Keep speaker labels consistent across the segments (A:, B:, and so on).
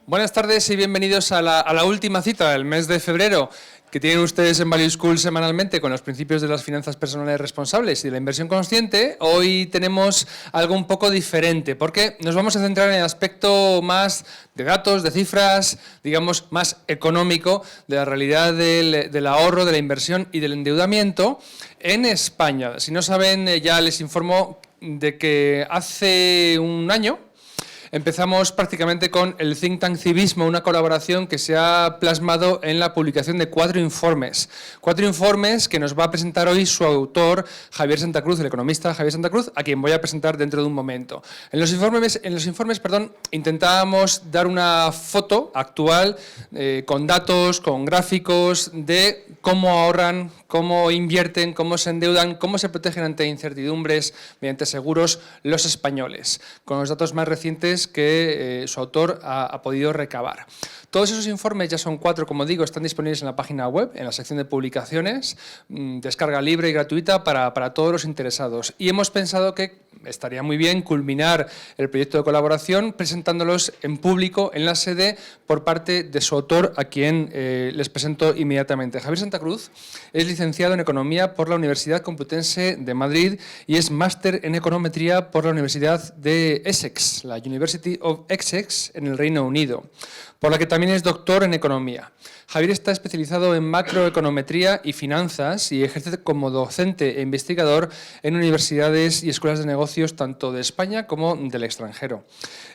A: Buenas tardes y bienvenidos a la última cita del mes de febrero que tienen ustedes en Value School semanalmente con los principios de las finanzas personales responsables y de la inversión consciente. Hoy tenemos algo un poco diferente porque nos vamos a centrar en el aspecto más de datos, de cifras, digamos más económico de la realidad del ahorro, de la inversión y del endeudamiento en España. Si no saben, ya les informo de que hace un año empezamos prácticamente con el Think Tank Civismo, una colaboración que se ha plasmado en la publicación de 4 informes. 4 informes que nos va a presentar hoy su autor, Javier Santa Cruz, el economista Javier Santa Cruz, a quien voy a presentar dentro de un momento. En los informes, intentábamos dar una foto actual con datos, con gráficos de cómo ahorran, cómo invierten, cómo se endeudan, cómo se protegen ante incertidumbres mediante seguros los españoles, con los datos más recientes que su autor ha podido recabar. Todos esos informes, ya son 4, como digo, están disponibles en la página web, en la sección de publicaciones, descarga libre y gratuita para todos los interesados. Y hemos pensado que estaría muy bien culminar el proyecto de colaboración presentándolos en público, en la sede, por parte de su autor, a quien les presento inmediatamente. Javier Santa Cruz es licenciado en Economía por la Universidad Complutense de Madrid y es máster en Econometría por la Universidad de Essex, la University of Essex, en el Reino Unido, por la que también es doctor en Economía. Javier está especializado en macroeconometría y finanzas y ejerce como docente e investigador en universidades y escuelas de negocios tanto de España como del extranjero.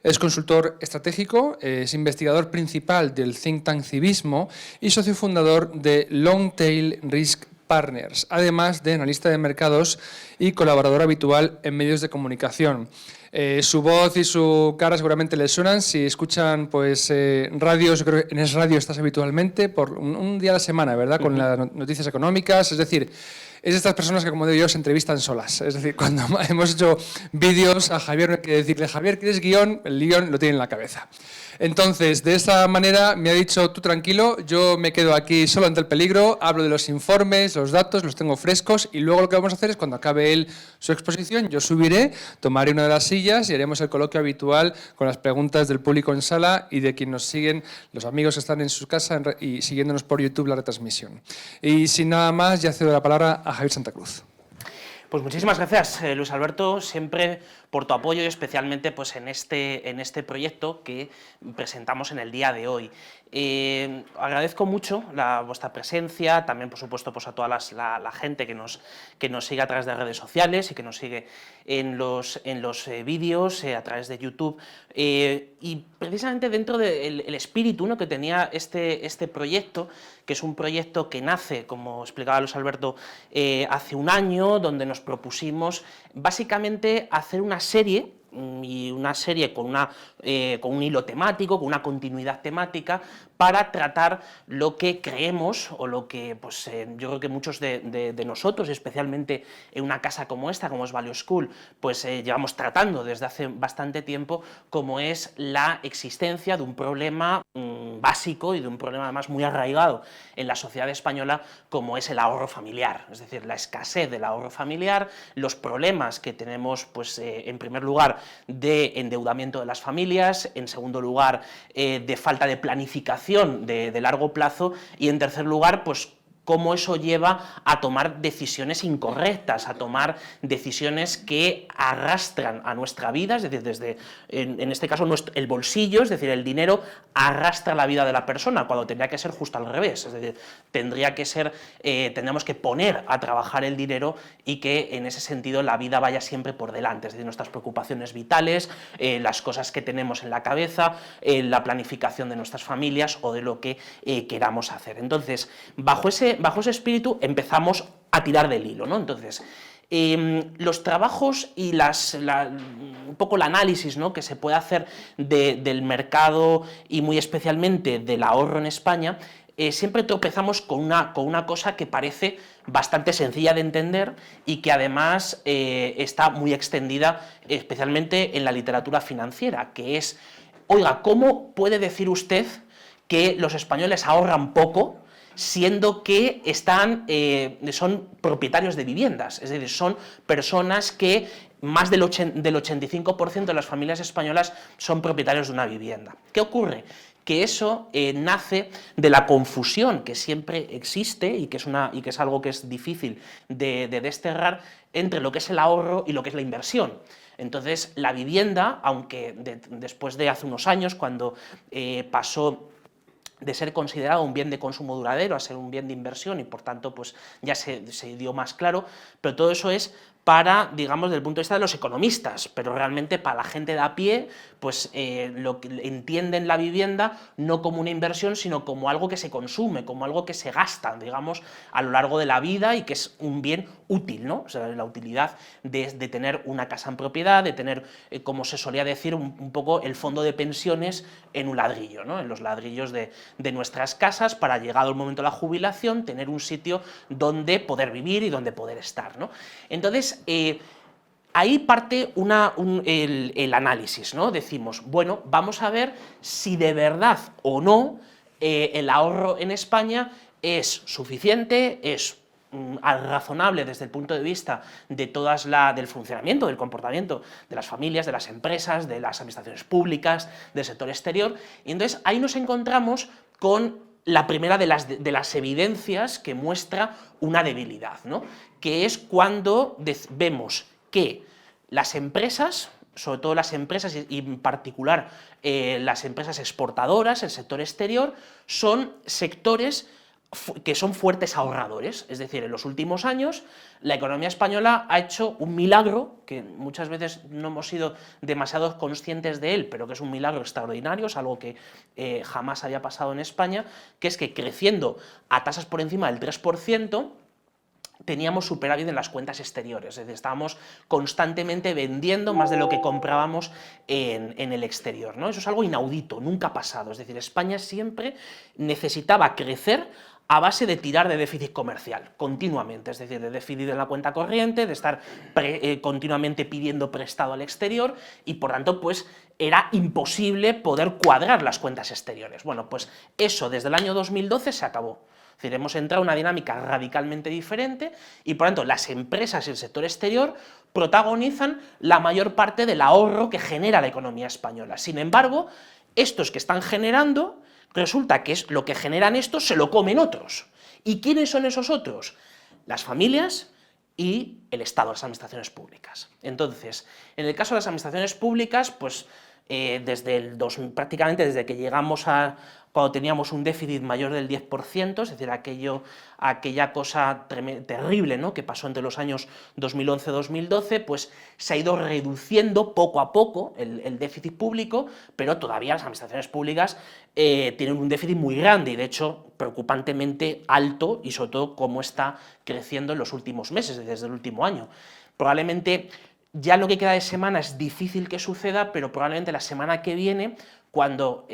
A: Es consultor estratégico, es investigador principal del Think Tank Civismo y socio fundador de Long Tail Risk Partners, además de analista de mercados y colaborador habitual en medios de comunicación. Su voz y su cara seguramente les suenan. Si escuchan pues radios, creo que en Es Radio estás habitualmente, por un día a la semana, ¿verdad? Con las noticias económicas, es decir, es de estas personas que, como digo yo, se entrevistan solas. Es decir, cuando hemos hecho vídeos a Javier, no hay que decirle, Javier, ¿quieres guión? El guión lo tiene en la cabeza. Entonces, de esa manera me ha dicho, tú tranquilo, yo me quedo aquí solo ante el peligro, hablo de los informes, los datos, los tengo frescos y luego lo que vamos a hacer es cuando acabe él su exposición, yo subiré, tomaré una de las sillas y haremos el coloquio habitual con las preguntas del público en sala y de quienes nos siguen, los amigos que están en su casa y siguiéndonos por YouTube la retransmisión. Y sin nada más, ya cedo la palabra a Javier Santa Cruz.
B: Pues muchísimas gracias, Luis Alberto, siempre por tu apoyo y especialmente pues, en este proyecto que presentamos en el día de hoy. Agradezco mucho vuestra presencia, también por supuesto pues, a toda la gente que nos sigue a través de redes sociales y que nos sigue en los vídeos, a través de YouTube, y precisamente dentro del espíritu, ¿no?, que tenía este proyecto, que es un proyecto que nace, como explicaba Luis Alberto, hace un año, donde nos propusimos básicamente hacer una serie, y una serie con un hilo temático, con una continuidad temática, para tratar lo que creemos, o lo que pues, yo creo que muchos de nosotros, especialmente en una casa como esta, como es Value School, pues llevamos tratando desde hace bastante tiempo, como es la existencia de un problema básico y de un problema además muy arraigado en la sociedad española, como es el ahorro familiar, es decir, la escasez del ahorro familiar, los problemas que tenemos, pues en primer lugar, de endeudamiento de las familias, en segundo lugar, de falta de planificación de largo plazo, y en tercer lugar, pues cómo eso lleva a tomar decisiones incorrectas, a tomar decisiones que arrastran a nuestra vida, es decir, desde, en este caso, el bolsillo, es decir, el dinero arrastra la vida de la persona, cuando tendría que ser justo al revés, es decir, tendríamos que poner a trabajar el dinero y que en ese sentido la vida vaya siempre por delante, es decir, nuestras preocupaciones vitales, las cosas que tenemos en la cabeza, la planificación de nuestras familias o de lo que queramos hacer. Entonces, bajo ese espíritu empezamos a tirar del hilo, ¿no? Entonces, los trabajos y un poco el análisis, ¿no?, que se puede hacer del mercado y muy especialmente del ahorro en España, siempre tropezamos con una cosa que parece bastante sencilla de entender y que además está muy extendida, especialmente en la literatura financiera, que es, oiga, ¿cómo puede decir usted que los españoles ahorran poco, siendo que son propietarios de viviendas? Es decir, son personas que más del 85% de las familias españolas son propietarios de una vivienda. ¿Qué ocurre? que eso nace de la confusión que siempre existe y que es algo que es difícil de desterrar entre lo que es el ahorro y lo que es la inversión. Entonces, la vivienda, aunque después de hace unos años, cuando pasó de ser considerado un bien de consumo duradero a ser un bien de inversión y por tanto pues ya se dio más claro, pero todo eso es para, digamos, desde el punto de vista de los economistas, pero realmente para la gente de a pie, pues lo que entienden la vivienda no como una inversión, sino como algo que se consume, como algo que se gasta, digamos, a lo largo de la vida y que es un bien útil, ¿no? O sea, la utilidad de tener una casa en propiedad, de tener, como se solía decir, un poco el fondo de pensiones en un ladrillo, ¿no? En los ladrillos de nuestras casas, para, llegado el momento de la jubilación, tener un sitio donde poder vivir y donde poder estar, ¿no? Entonces, ahí parte el análisis, ¿no? Decimos, bueno, vamos a ver si de verdad o no el ahorro en España es suficiente, es razonable desde el punto de vista de del funcionamiento, del comportamiento de las familias, de las empresas, de las administraciones públicas, del sector exterior, y entonces ahí nos encontramos con la primera de las evidencias que muestra una debilidad, ¿no? Que es cuando vemos que las empresas, sobre todo las empresas y en particular las empresas exportadoras, el sector exterior, son sectores que son fuertes ahorradores, es decir, en los últimos años la economía española ha hecho un milagro, que muchas veces no hemos sido demasiado conscientes de él, pero que es un milagro extraordinario, es algo que jamás había pasado en España, que es que creciendo a tasas por encima del 3%, teníamos superávit en las cuentas exteriores, es decir, estábamos constantemente vendiendo más de lo que comprábamos en el exterior, ¿no? Eso es algo inaudito, nunca ha pasado, es decir, España siempre necesitaba crecer a base de tirar de déficit comercial, continuamente, es decir, de déficit en la cuenta corriente, de estar continuamente pidiendo prestado al exterior, y por tanto, pues, era imposible poder cuadrar las cuentas exteriores. Bueno, pues eso desde el año 2012 se acabó. Es decir, hemos entrado en una dinámica radicalmente diferente y, por tanto, las empresas y el sector exterior protagonizan la mayor parte del ahorro que genera la economía española. Sin embargo, estos que están generando, resulta que es lo que generan estos se lo comen otros. ¿Y quiénes son esos otros? Las familias y el Estado, las administraciones públicas. Entonces, en el caso de las administraciones públicas, pues prácticamente desde que llegamos cuando teníamos un déficit mayor del 10%, es decir, aquella cosa terrible, ¿no?, que pasó entre los años 2011-2012, pues se ha ido reduciendo poco a poco el déficit público, pero todavía las administraciones públicas tienen un déficit muy grande y, de hecho, preocupantemente alto, y sobre todo cómo está creciendo en los últimos meses, desde el último año. Probablemente ya lo que queda de semana es difícil que suceda, pero probablemente la semana que viene, cuando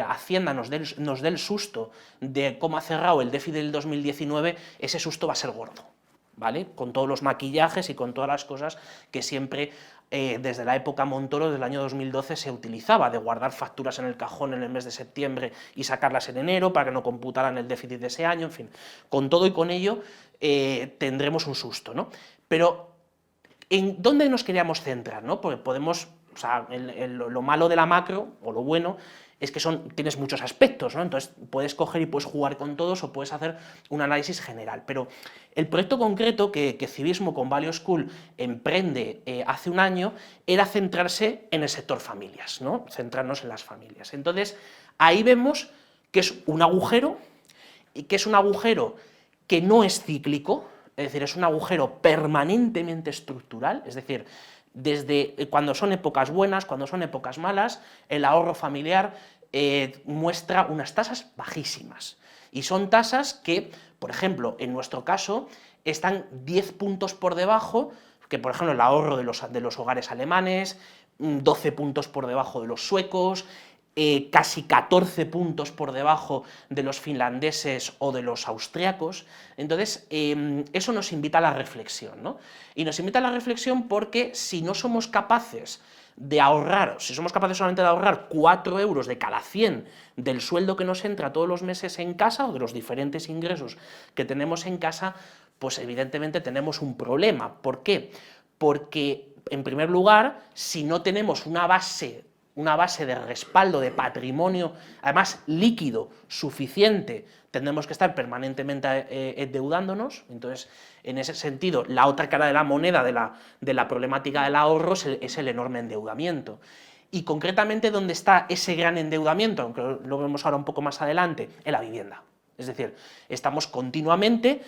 B: Hacienda nos dé el susto de cómo ha cerrado el déficit del 2019, ese susto va a ser gordo, ¿vale? Con todos los maquillajes y con todas las cosas que siempre, desde la época Montoro, del año 2012, se utilizaba, de guardar facturas en el cajón en el mes de septiembre y sacarlas en enero para que no computaran el déficit de ese año, en fin. Con todo y con ello tendremos un susto, ¿no? Pero ¿en dónde nos queríamos centrar, ¿no? Porque podemos, o sea, lo malo de la macro, o lo bueno, es que tienes muchos aspectos, ¿no? Entonces puedes coger y puedes jugar con todos o puedes hacer un análisis general. Pero el proyecto concreto que Civismo con Value School emprende hace un año era centrarse en el sector familias, ¿no? Centrarnos en las familias. Entonces ahí vemos que es un agujero, y que es un agujero que no es cíclico, es decir, es un agujero permanentemente estructural, es decir, desde cuando son épocas buenas, cuando son épocas malas, el ahorro familiar muestra unas tasas bajísimas. Y son tasas que, por ejemplo, en nuestro caso, están 10 puntos por debajo que, por ejemplo, el ahorro de los hogares alemanes, 12 puntos por debajo de los suecos, casi 14 puntos por debajo de los finlandeses o de los austriacos. Entonces, eso nos invita a la reflexión, ¿no? Y nos invita a la reflexión porque si no somos capaces de ahorrar, si somos capaces solamente de ahorrar 4 euros de cada 100 del sueldo que nos entra todos los meses en casa, o de los diferentes ingresos que tenemos en casa, pues evidentemente tenemos un problema. ¿Por qué? Porque, en primer lugar, si no tenemos una base una base de respaldo de patrimonio, además líquido, suficiente, tendremos que estar permanentemente endeudándonos. Entonces, en ese sentido, la otra cara de la moneda de la problemática del ahorro es el enorme endeudamiento. Y concretamente, ¿dónde está ese gran endeudamiento? Aunque lo vemos ahora un poco más adelante, en la vivienda. Es decir, estamos continuamente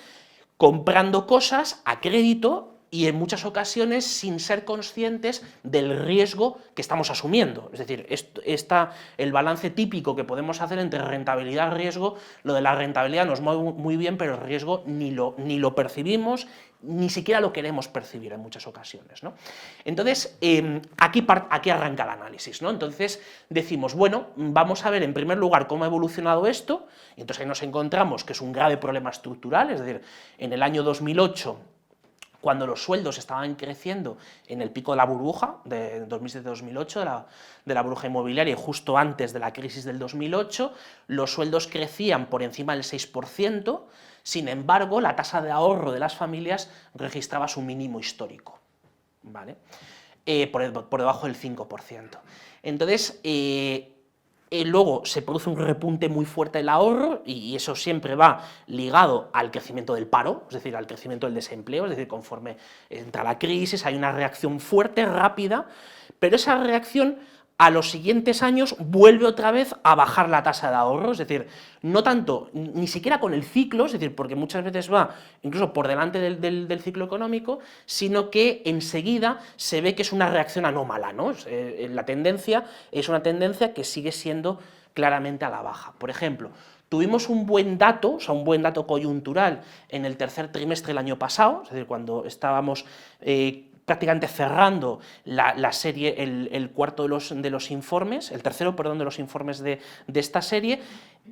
B: comprando cosas a crédito y en muchas ocasiones sin ser conscientes del riesgo que estamos asumiendo. Es decir, está el balance típico que podemos hacer entre rentabilidad y riesgo. Lo de la rentabilidad nos mueve muy bien, pero el riesgo ni lo percibimos, ni siquiera lo queremos percibir en muchas ocasiones, ¿no? Entonces, aquí arranca el análisis, ¿no? Entonces decimos, bueno, vamos a ver en primer lugar cómo ha evolucionado esto, y entonces ahí nos encontramos que es un grave problema estructural. Es decir, en el año 2008, cuando los sueldos estaban creciendo en el pico de la burbuja de 2007-2008, de la burbuja inmobiliaria, y justo antes de la crisis del 2008, los sueldos crecían por encima del 6%, sin embargo, la tasa de ahorro de las familias registraba su mínimo histórico, ¿vale? Por debajo del 5%. Entonces, luego se produce un repunte muy fuerte del ahorro, y eso siempre va ligado al crecimiento del paro, es decir, al crecimiento del desempleo. Es decir, conforme entra la crisis hay una reacción fuerte, rápida, pero esa reacción a los siguientes años vuelve otra vez a bajar la tasa de ahorro. Es decir, no tanto, ni siquiera con el ciclo, es decir, porque muchas veces va incluso por delante del ciclo económico, sino que enseguida se ve que es una reacción anómala, ¿no? La tendencia es una tendencia que sigue siendo claramente a la baja. Por ejemplo, tuvimos un buen dato, o sea, un buen dato coyuntural en el tercer trimestre del año pasado, es decir, cuando estábamos prácticamente cerrando la serie, el cuarto de los informes, el tercero, perdón, de los informes de esta serie,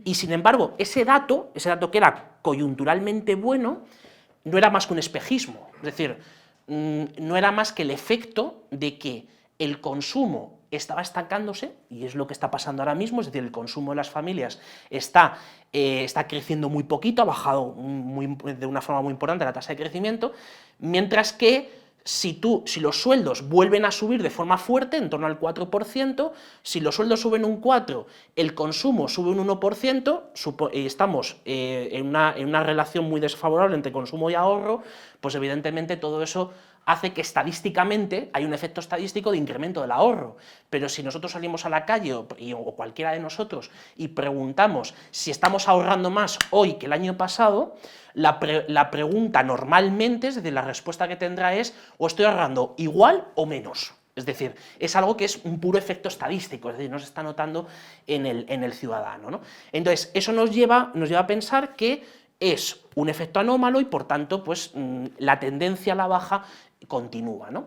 B: y sin embargo, ese dato que era coyunturalmente bueno, no era más que un espejismo. Es decir, no era más que el efecto de que el consumo estaba estancándose, y es lo que está pasando ahora mismo. Es decir, el consumo de las familias está creciendo muy poquito, ha bajado de una forma muy importante la tasa de crecimiento, mientras que si los sueldos vuelven a subir de forma fuerte, en torno al 4%, si los sueldos suben un 4%, el consumo sube un 1%, estamos en una relación muy desfavorable entre consumo y ahorro, pues evidentemente todo eso hace que estadísticamente hay un efecto estadístico de incremento del ahorro. Pero si nosotros salimos a la calle, o cualquiera de nosotros, y preguntamos si estamos ahorrando más hoy que el año pasado, la pregunta normalmente, es decir, la respuesta que tendrá es: o estoy ahorrando igual o menos. Es decir, es algo que es un puro efecto estadístico, es decir, no se está notando en el ciudadano, ¿no? Entonces, eso nos lleva a pensar que es un efecto anómalo y, por tanto, pues la tendencia a la baja continúa, ¿no?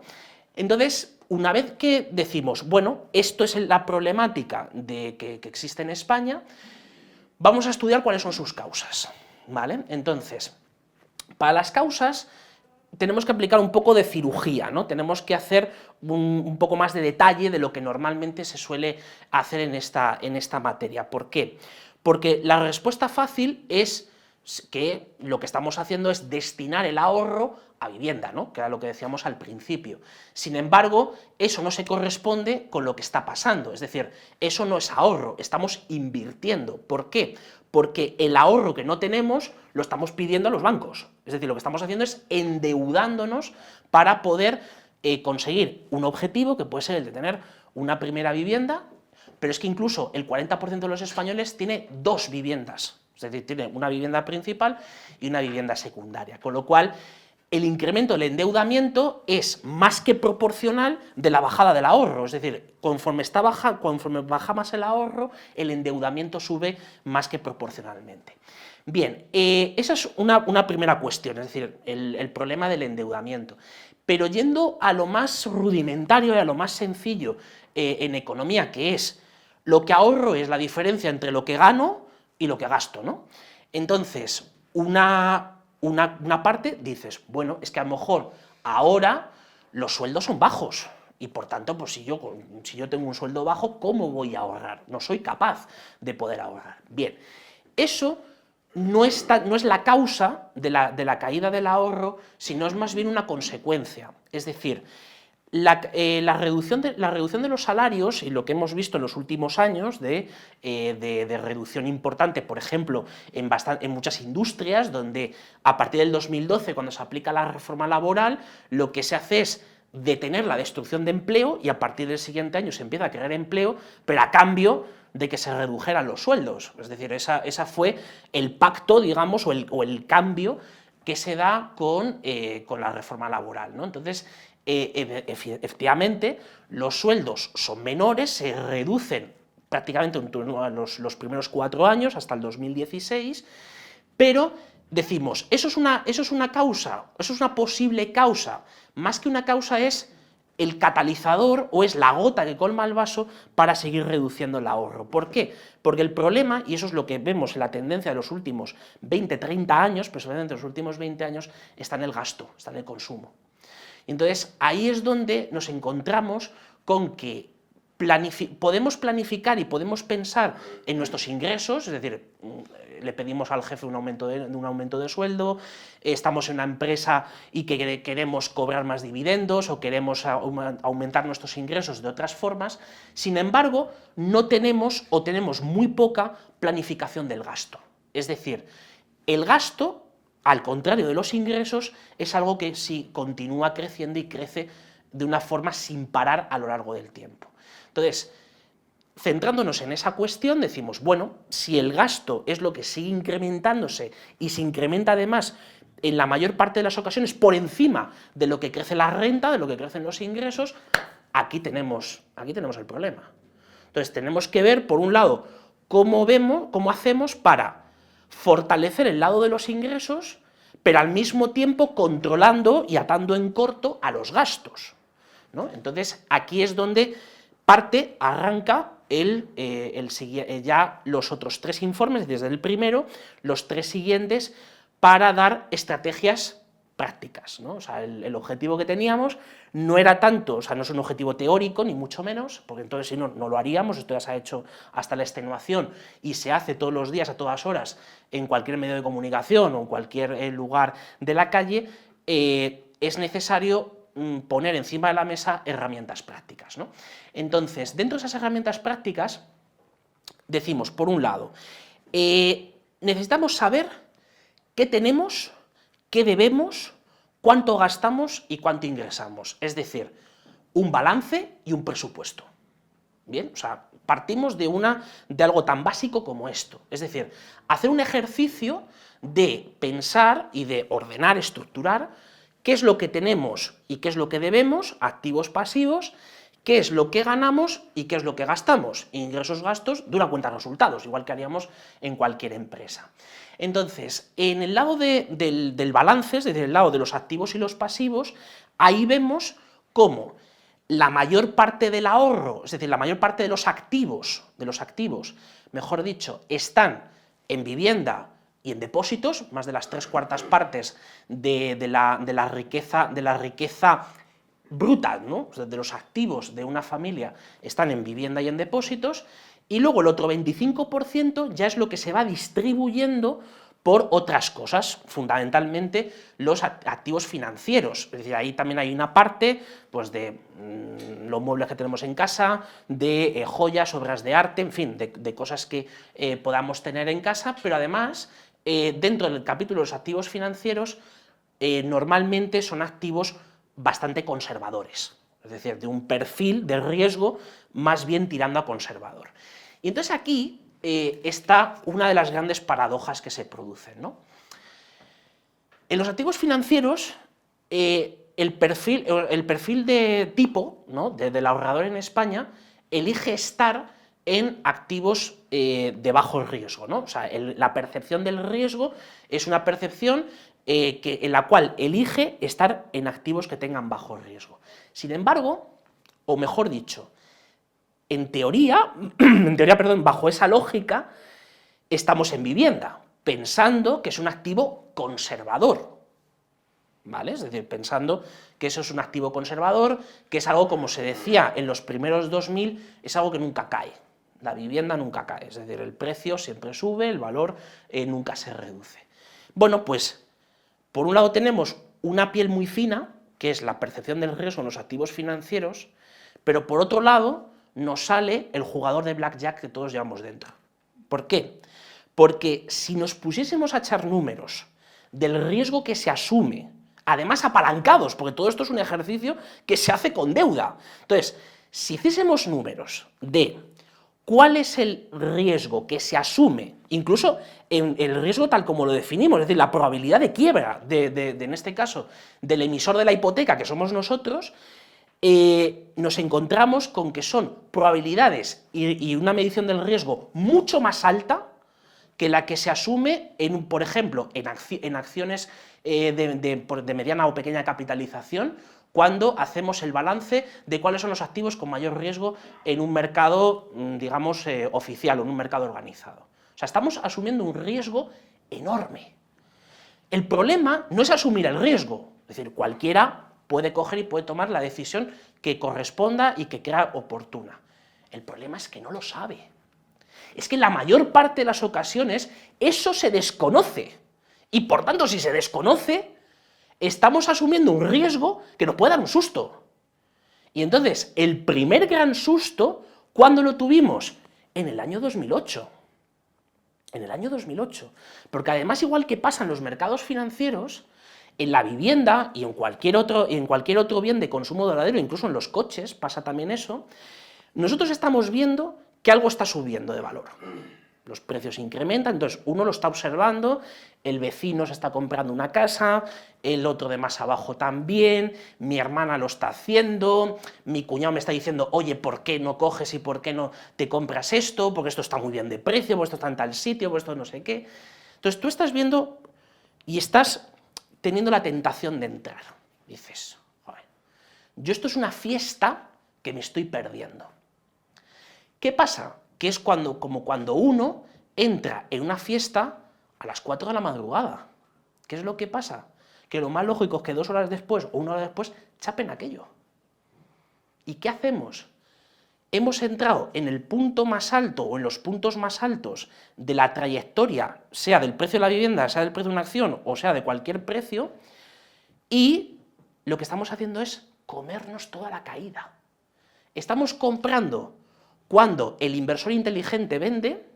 B: Entonces, una vez que decimos, bueno, esto es la problemática que existe en España, vamos a estudiar cuáles son sus causas, ¿vale? Entonces, para las causas tenemos que aplicar un poco de cirugía, ¿no? Tenemos que hacer un poco más de detalle de lo que normalmente se suele hacer en esta materia. ¿Por qué? Porque la respuesta fácil es que lo que estamos haciendo es destinar el ahorro a vivienda, ¿no? Que era lo que decíamos al principio. Sin embargo, eso no se corresponde con lo que está pasando, es decir, eso no es ahorro, estamos invirtiendo. ¿Por qué? Porque el ahorro que no tenemos lo estamos pidiendo a los bancos, es decir, lo que estamos haciendo es endeudándonos para poder conseguir un objetivo que puede ser el de tener una primera vivienda, pero es que incluso el 40% de los españoles tiene dos viviendas. Es decir, tiene una vivienda principal y una vivienda secundaria, con lo cual el incremento del endeudamiento es más que proporcional de la bajada del ahorro. Es decir, conforme baja más el ahorro, el endeudamiento sube más que proporcionalmente. Bien, esa es una primera cuestión, es decir, el problema del endeudamiento. Pero yendo a lo más rudimentario y a lo más sencillo en economía, que es lo que ahorro es la diferencia entre lo que gano y lo que gasto, ¿no? Entonces, una parte dices, bueno, es que a lo mejor ahora los sueldos son bajos, y por tanto, pues si yo tengo un sueldo bajo, ¿cómo voy a ahorrar? No soy capaz de poder ahorrar. Bien, eso no es la causa de la caída del ahorro, sino es más bien una consecuencia. Es decir, La reducción de los salarios, y lo que hemos visto en los últimos años de reducción importante, por ejemplo, en muchas industrias, donde a partir del 2012, cuando se aplica la reforma laboral, lo que se hace es detener la destrucción de empleo y a partir del siguiente año se empieza a crear empleo, pero a cambio de que se redujeran los sueldos. Es decir, esa fue el pacto, digamos, o el cambio que se da con la reforma laboral, ¿no? Entonces, efectivamente, los sueldos son menores, se reducen prácticamente en torno a los primeros 4 años, hasta el 2016, pero decimos, ¿eso es una causa? ¿Eso es una posible causa? Más que una causa es el catalizador o es la gota que colma el vaso para seguir reduciendo el ahorro. ¿Por qué? Porque el problema, y eso es lo que vemos en la tendencia de los últimos 20, 30 años, personalmente los últimos 20 años, está en el gasto, está en el consumo. Entonces, ahí es donde nos encontramos con que podemos planificar y podemos pensar en nuestros ingresos, es decir, le pedimos al jefe un aumento de sueldo, estamos en una empresa y que queremos cobrar más dividendos o queremos aumentar nuestros ingresos de otras formas, sin embargo, no tenemos o tenemos muy poca planificación del gasto. Es decir, el gasto, al contrario de los ingresos, es algo que sí continúa creciendo y crece de una forma sin parar a lo largo del tiempo. Entonces, centrándonos en esa cuestión, decimos, bueno, si el gasto es lo que sigue incrementándose y se incrementa además en la mayor parte de las ocasiones por encima de lo que crece la renta, de lo que crecen los ingresos, aquí tenemos el problema. Entonces, tenemos que ver, por un lado, cómo hacemos para fortalecer el lado de los ingresos, pero al mismo tiempo controlando y atando en corto a los gastos, ¿no? Entonces, aquí es donde arranca ya los otros 3 informes, desde el primero, los 3 siguientes, para dar estrategias prácticas, ¿no? O sea, el objetivo que teníamos no era tanto, o sea, no es un objetivo teórico, ni mucho menos, porque entonces si no, no lo haríamos, esto ya se ha hecho hasta la extenuación y se hace todos los días, a todas horas, en cualquier medio de comunicación o en cualquier lugar de la calle. Es necesario poner encima de la mesa herramientas prácticas, ¿no? Entonces, dentro de esas herramientas prácticas, decimos, por un lado, necesitamos saber qué tenemos, qué debemos, cuánto gastamos y cuánto ingresamos, es decir, un balance y un presupuesto. Bien, o sea, partimos de algo tan básico como esto, es decir, hacer un ejercicio de pensar y de ordenar, estructurar qué es lo que tenemos y qué es lo que debemos, activos, pasivos, qué es lo que ganamos y qué es lo que gastamos, ingresos, gastos, de una cuenta de resultados, igual que haríamos en cualquier empresa. Entonces, en el lado del balance, es decir, el lado de los activos y los pasivos, ahí vemos cómo la mayor parte del ahorro, es decir, la mayor parte de los activos, mejor dicho, están en vivienda y en depósitos, más de las 3/4 partes de la riqueza bruta, ¿no? O sea, de los activos de una familia están en vivienda y en depósitos, y luego el otro 25% ya es lo que se va distribuyendo por otras cosas, fundamentalmente los activos financieros. Es decir, ahí también hay una parte pues, de los muebles que tenemos en casa, de joyas, obras de arte, en fin, de cosas que podamos tener en casa, pero además, dentro del capítulo de los activos financieros, normalmente son activos bastante conservadores, es decir, de un perfil de riesgo más bien tirando a conservador. Y entonces aquí está una de las grandes paradojas que se producen, ¿no? En los activos financieros, el perfil de tipo, ¿no?, del ahorrador en España elige estar en activos de bajo riesgo, ¿no? O sea, la percepción del riesgo es una percepción en la cual elige estar en activos que tengan bajo riesgo. Sin embargo, o mejor dicho, en teoría, bajo esa lógica, estamos en vivienda, pensando que es un activo conservador, ¿vale? Es decir, pensando que eso es un activo conservador, que es algo, como se decía en los primeros 2000, es algo que nunca cae. La vivienda nunca cae, es decir, el precio siempre sube, el valor nunca se reduce. Bueno, pues, por un lado tenemos una piel muy fina, que es la percepción del riesgo en los activos financieros, pero por otro lado nos sale el jugador de blackjack que todos llevamos dentro. ¿Por qué? Porque si nos pusiésemos a echar números del riesgo que se asume, además apalancados, porque todo esto es un ejercicio que se hace con deuda. Entonces, si hiciésemos números de cuál es el riesgo que se asume, incluso en el riesgo tal como lo definimos, es decir, la probabilidad de quiebra, en este caso, del emisor de la hipoteca, que somos nosotros, nos encontramos con que son probabilidades y una medición del riesgo mucho más alta que la que se asume, por ejemplo, en acciones de mediana o pequeña capitalización, cuando hacemos el balance de cuáles son los activos con mayor riesgo en un mercado, digamos, oficial o en un mercado organizado. O sea, estamos asumiendo un riesgo enorme. El problema no es asumir el riesgo, es decir, cualquiera puede coger y puede tomar la decisión que corresponda y que crea oportuna. El problema es que no lo sabe. Es que en la mayor parte de las ocasiones eso se desconoce, y por tanto, si se desconoce, estamos asumiendo un riesgo que nos puede dar un susto. Y entonces, el primer gran susto, ¿cuándo lo tuvimos? En el año 2008. En el año 2008. Porque además, igual que pasa en los mercados financieros, en la vivienda y en cualquier otro bien de consumo duradero, incluso en los coches, pasa también eso, nosotros estamos viendo que algo está subiendo de valor. Los precios incrementan, entonces uno lo está observando, el vecino se está comprando una casa, el otro de más abajo también, mi hermana lo está haciendo, mi cuñado me está diciendo, oye, ¿por qué no coges y por qué no te compras esto? Porque esto está muy bien de precio, porque esto está en tal sitio, porque esto no sé qué. Entonces tú estás viendo y estás teniendo la tentación de entrar. Dices, joder, yo esto es una fiesta que me estoy perdiendo. ¿Qué pasa? Que es como cuando uno entra en una fiesta a las 4 de la madrugada. ¿Qué es lo que pasa? Que lo más lógico es que 2 horas después o 1 hora después chapen aquello. ¿Y qué hacemos? Hemos entrado en el punto más alto o en los puntos más altos de la trayectoria, sea del precio de la vivienda, sea del precio de una acción o sea de cualquier precio, y lo que estamos haciendo es comernos toda la caída. Estamos comprando cuando el inversor inteligente vende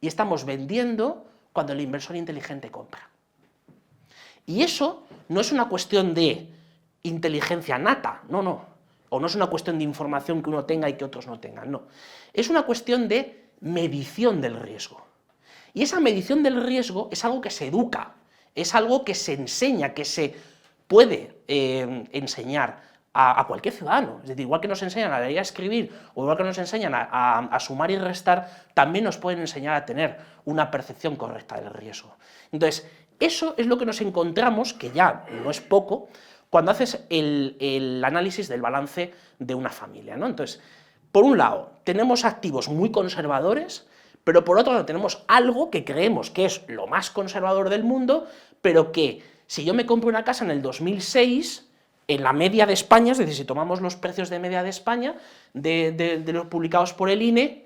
B: y estamos vendiendo cuando el inversor inteligente compra. Y eso no es una cuestión de inteligencia nata, no, o no es una cuestión de información que uno tenga y que otros no tengan, no. Es una cuestión de medición del riesgo. Y esa medición del riesgo es algo que se educa, es algo que se enseña, que se puede enseñar a cualquier ciudadano. Es decir, igual que nos enseñan a leer y a escribir, o igual que nos enseñan a sumar y restar, también nos pueden enseñar a tener una percepción correcta del riesgo. Entonces, eso es lo que nos encontramos, que ya no es poco, cuando haces el análisis del balance de una familia, ¿no? Entonces, por un lado, tenemos activos muy conservadores, pero por otro lado tenemos algo que creemos que es lo más conservador del mundo, pero que si yo me compro una casa en el 2006, en la media de España, es decir, si tomamos los precios de media de España, de los publicados por el INE,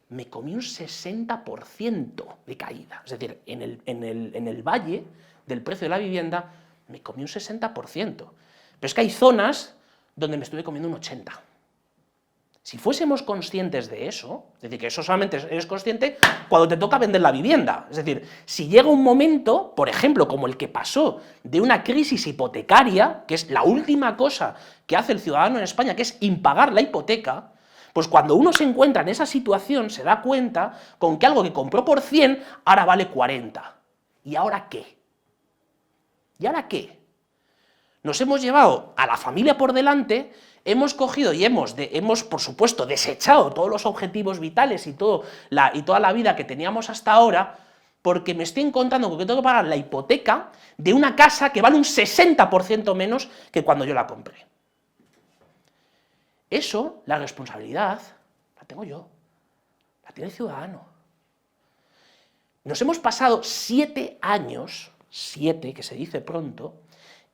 B: me comí un 60% de caída. Es decir, en el valle del precio de la vivienda, me comí un 60%. Pero es que hay zonas donde me estuve comiendo un 80%. Si fuésemos conscientes de eso, es decir, que eso solamente eres consciente cuando te toca vender la vivienda, es decir, si llega un momento, por ejemplo, como el que pasó, de una crisis hipotecaria, que es la última cosa que hace el ciudadano en España, que es impagar la hipoteca, pues cuando uno se encuentra en esa situación, se da cuenta con que algo que compró por 100, ahora vale 40. ¿Y ahora qué? ¿Y ahora qué? Nos hemos llevado a la familia por delante, hemos cogido y hemos, por supuesto, desechado todos los objetivos vitales y toda la vida que teníamos hasta ahora, porque me estoy encontrando con que tengo que pagar la hipoteca de una casa que vale un 60% menos que cuando yo la compré. Eso, la responsabilidad, la tengo yo, la tiene el ciudadano. Nos hemos pasado 7 años, 7, que se dice pronto,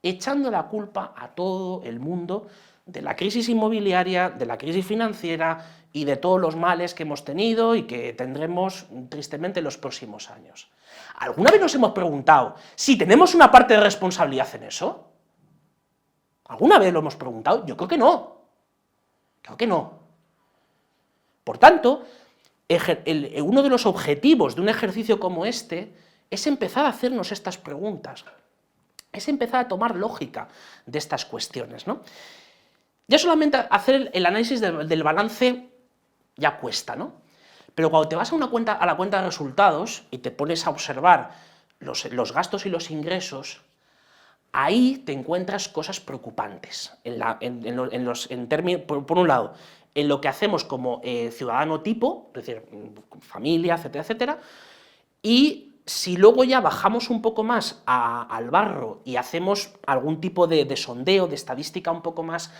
B: echando la culpa a todo el mundo de la crisis inmobiliaria, de la crisis financiera y de todos los males que hemos tenido y que tendremos tristemente en los próximos años. ¿Alguna vez nos hemos preguntado si tenemos una parte de responsabilidad en eso? ¿Alguna vez lo hemos preguntado? Yo creo que no. Creo que no. Por tanto, uno de los objetivos de un ejercicio como este es empezar a hacernos estas preguntas, es empezar a tomar lógica de estas cuestiones, ¿no? Ya solamente hacer el análisis del balance ya cuesta, ¿no? Pero cuando te vas a la cuenta de resultados y te pones a observar los gastos y los ingresos, ahí te encuentras cosas preocupantes, por un lado, en lo que hacemos como ciudadano tipo, es decir, familia, etcétera, etcétera, y si luego ya bajamos un poco más al barro y hacemos algún tipo de sondeo, de estadística un poco más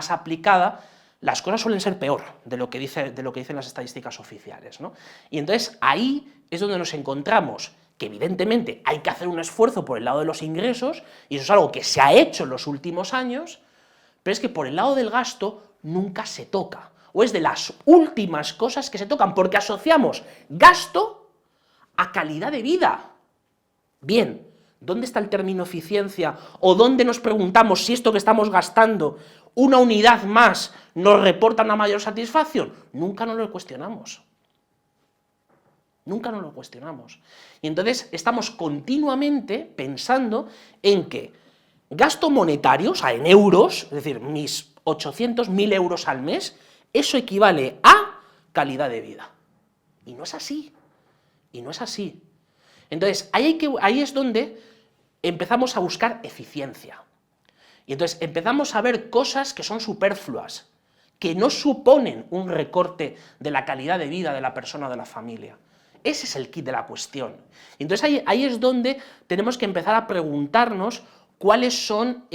B: aplicada, las cosas suelen ser peor de lo que dicen las estadísticas oficiales, ¿no? Y entonces ahí es donde nos encontramos que evidentemente hay que hacer un esfuerzo por el lado de los ingresos, y eso es algo que se ha hecho en los últimos años, pero es que por el lado del gasto nunca se toca, o es de las últimas cosas que se tocan, porque asociamos gasto a calidad de vida. Bien, ¿dónde está el término eficiencia? ¿O dónde nos preguntamos si esto que estamos gastando, una unidad más, nos reporta una mayor satisfacción? Nunca nos lo cuestionamos. Nunca nos lo cuestionamos. Y entonces estamos continuamente pensando en que gasto monetario, o sea, en euros, es decir, mis 800, 1000 euros al mes, eso equivale a calidad de vida. Y no es así. Y no es así. Entonces, ahí es donde empezamos a buscar eficiencia. Y entonces empezamos a ver cosas que son superfluas, que no suponen un recorte de la calidad de vida de la persona o de la familia. Ese es el quid de la cuestión. Y entonces ahí es donde tenemos que empezar a preguntarnos cuáles son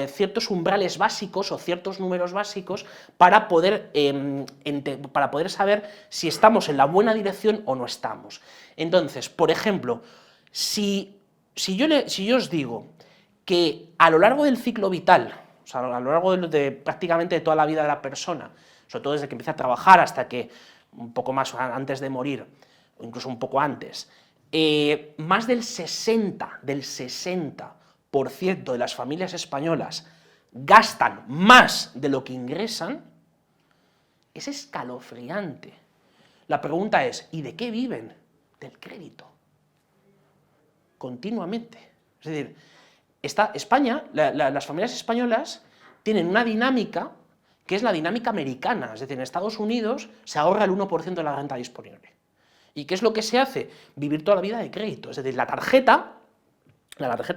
B: ciertos umbrales básicos o ciertos números básicos para poder saber si estamos en la buena dirección o no estamos. Entonces, por ejemplo, si yo os digo que a lo largo del ciclo vital, o sea, a lo largo de prácticamente toda la vida de la persona, sobre todo desde que empieza a trabajar hasta que un poco más antes de morir, o incluso un poco antes, más del 60% de las familias españolas gastan más de lo que ingresan, es escalofriante. La pregunta es, ¿y de qué viven? Del crédito. Continuamente. Es decir, España, las familias españolas tienen una dinámica que es la dinámica americana, es decir, en Estados Unidos se ahorra el 1% de la renta disponible. ¿Y qué es lo que se hace? Vivir toda la vida de crédito, es decir, la tarjeta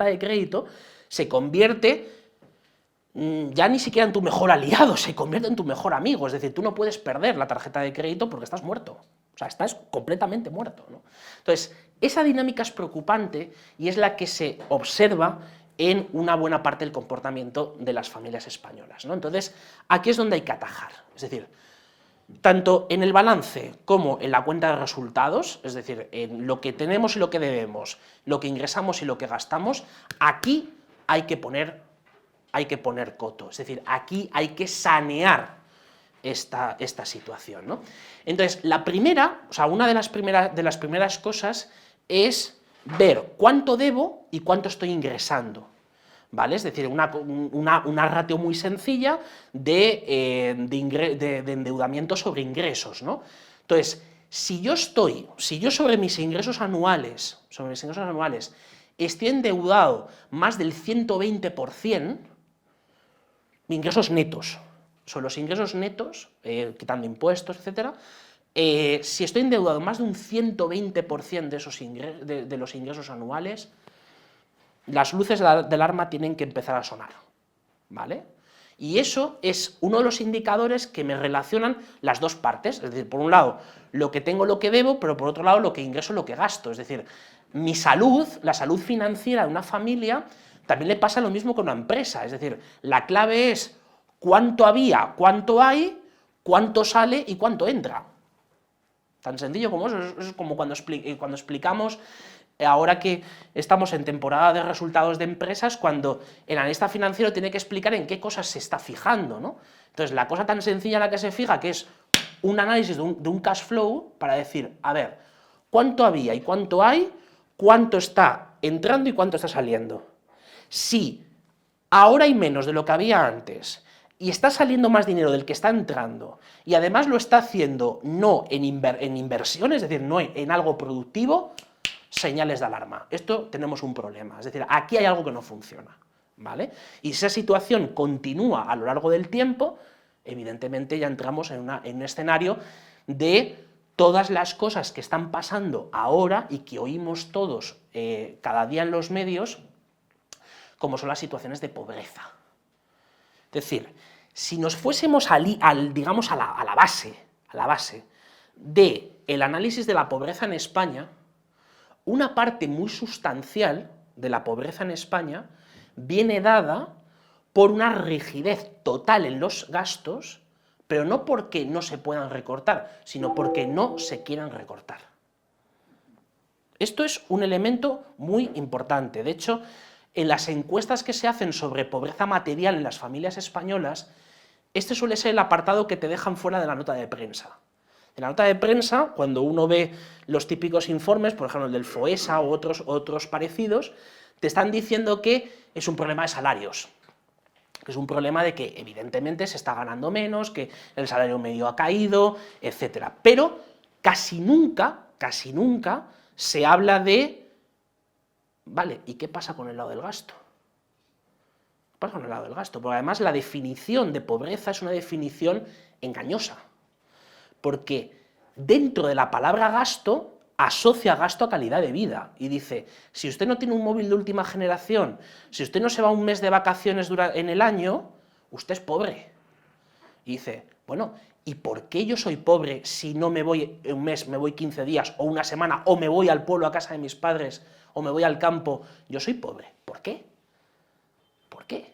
B: de crédito se convierte ya ni siquiera en tu mejor aliado, se convierte en tu mejor amigo, es decir, tú no puedes perder la tarjeta de crédito porque estás muerto, o sea, estás completamente muerto, ¿no? Entonces, esa dinámica es preocupante y es la que se observa en una buena parte del comportamiento de las familias españolas, ¿no? Entonces, aquí es donde hay que atajar, es decir, tanto en el balance como en la cuenta de resultados, es decir, en lo que tenemos y lo que debemos, lo que ingresamos y lo que gastamos, aquí hay que poner coto, es decir, aquí hay que sanear esta situación, ¿no? Entonces, la primera, o sea, una de las primeras cosas es ver cuánto debo y cuánto estoy ingresando, ¿vale? Es decir, una ratio muy sencilla de endeudamiento sobre ingresos, ¿no? Entonces, si yo sobre mis ingresos anuales, estoy endeudado más del 120%, ingresos netos, sobre los ingresos netos, quitando impuestos, etcétera, si estoy endeudado más de un 120% de los ingresos anuales, las luces de alarma tienen que empezar a sonar, ¿vale? Y eso es uno de los indicadores que me relacionan las dos partes, es decir, por un lado, lo que tengo, lo que debo, pero por otro lado, lo que ingreso, lo que gasto, es decir, mi salud, la salud financiera de una familia, también le pasa lo mismo con una empresa, es decir, la clave es cuánto había, cuánto hay, cuánto sale y cuánto entra. Tan sencillo como eso, es como cuando explicamos, ahora que estamos en temporada de resultados de empresas, cuando el analista financiero tiene que explicar en qué cosas se está fijando, ¿no? Entonces, la cosa tan sencilla en la que se fija, que es un análisis de un cash flow, para decir, a ver, ¿cuánto había y cuánto hay? ¿Cuánto está entrando y cuánto está saliendo? Si ahora hay menos de lo que había antes, y está saliendo más dinero del que está entrando, y además lo está haciendo no en inversiones, es decir, no en algo productivo, señales de alarma. Esto tenemos un problema, es decir, aquí hay algo que no funciona, ¿vale? Y si esa situación continúa a lo largo del tiempo, evidentemente ya entramos en un escenario de todas las cosas que están pasando ahora y que oímos todos cada día en los medios, como son las situaciones de pobreza. Es decir, si nos fuésemos digamos a la base del análisis de la pobreza en España, una parte muy sustancial de la pobreza en España viene dada por una rigidez total en los gastos, pero no porque no se puedan recortar, sino porque no se quieran recortar. Esto es un elemento muy importante. De hecho, en las encuestas que se hacen sobre pobreza material en las familias españolas, este suele ser el apartado que te dejan fuera de la nota de prensa. En la nota de prensa, cuando uno ve los típicos informes, por ejemplo el del FOESA u otros parecidos, te están diciendo que es un problema de salarios, que es un problema de que evidentemente se está ganando menos, que el salario medio ha caído, etc. Pero casi nunca se habla de, vale, ¿y qué pasa con el lado del gasto? ¿Qué pasa con el lado del gasto? Porque además la definición de pobreza es una definición engañosa, porque dentro de la palabra gasto asocia gasto a calidad de vida y dice, si usted no tiene un móvil de última generación, si usted no se va un mes de vacaciones en el año, usted es pobre. Y dice, bueno, ¿y por qué yo soy pobre si no me voy un mes, me voy 15 días o una semana, o me voy al pueblo a casa de mis padres, o me voy al campo? Yo soy pobre. ¿Por qué? ¿Por qué?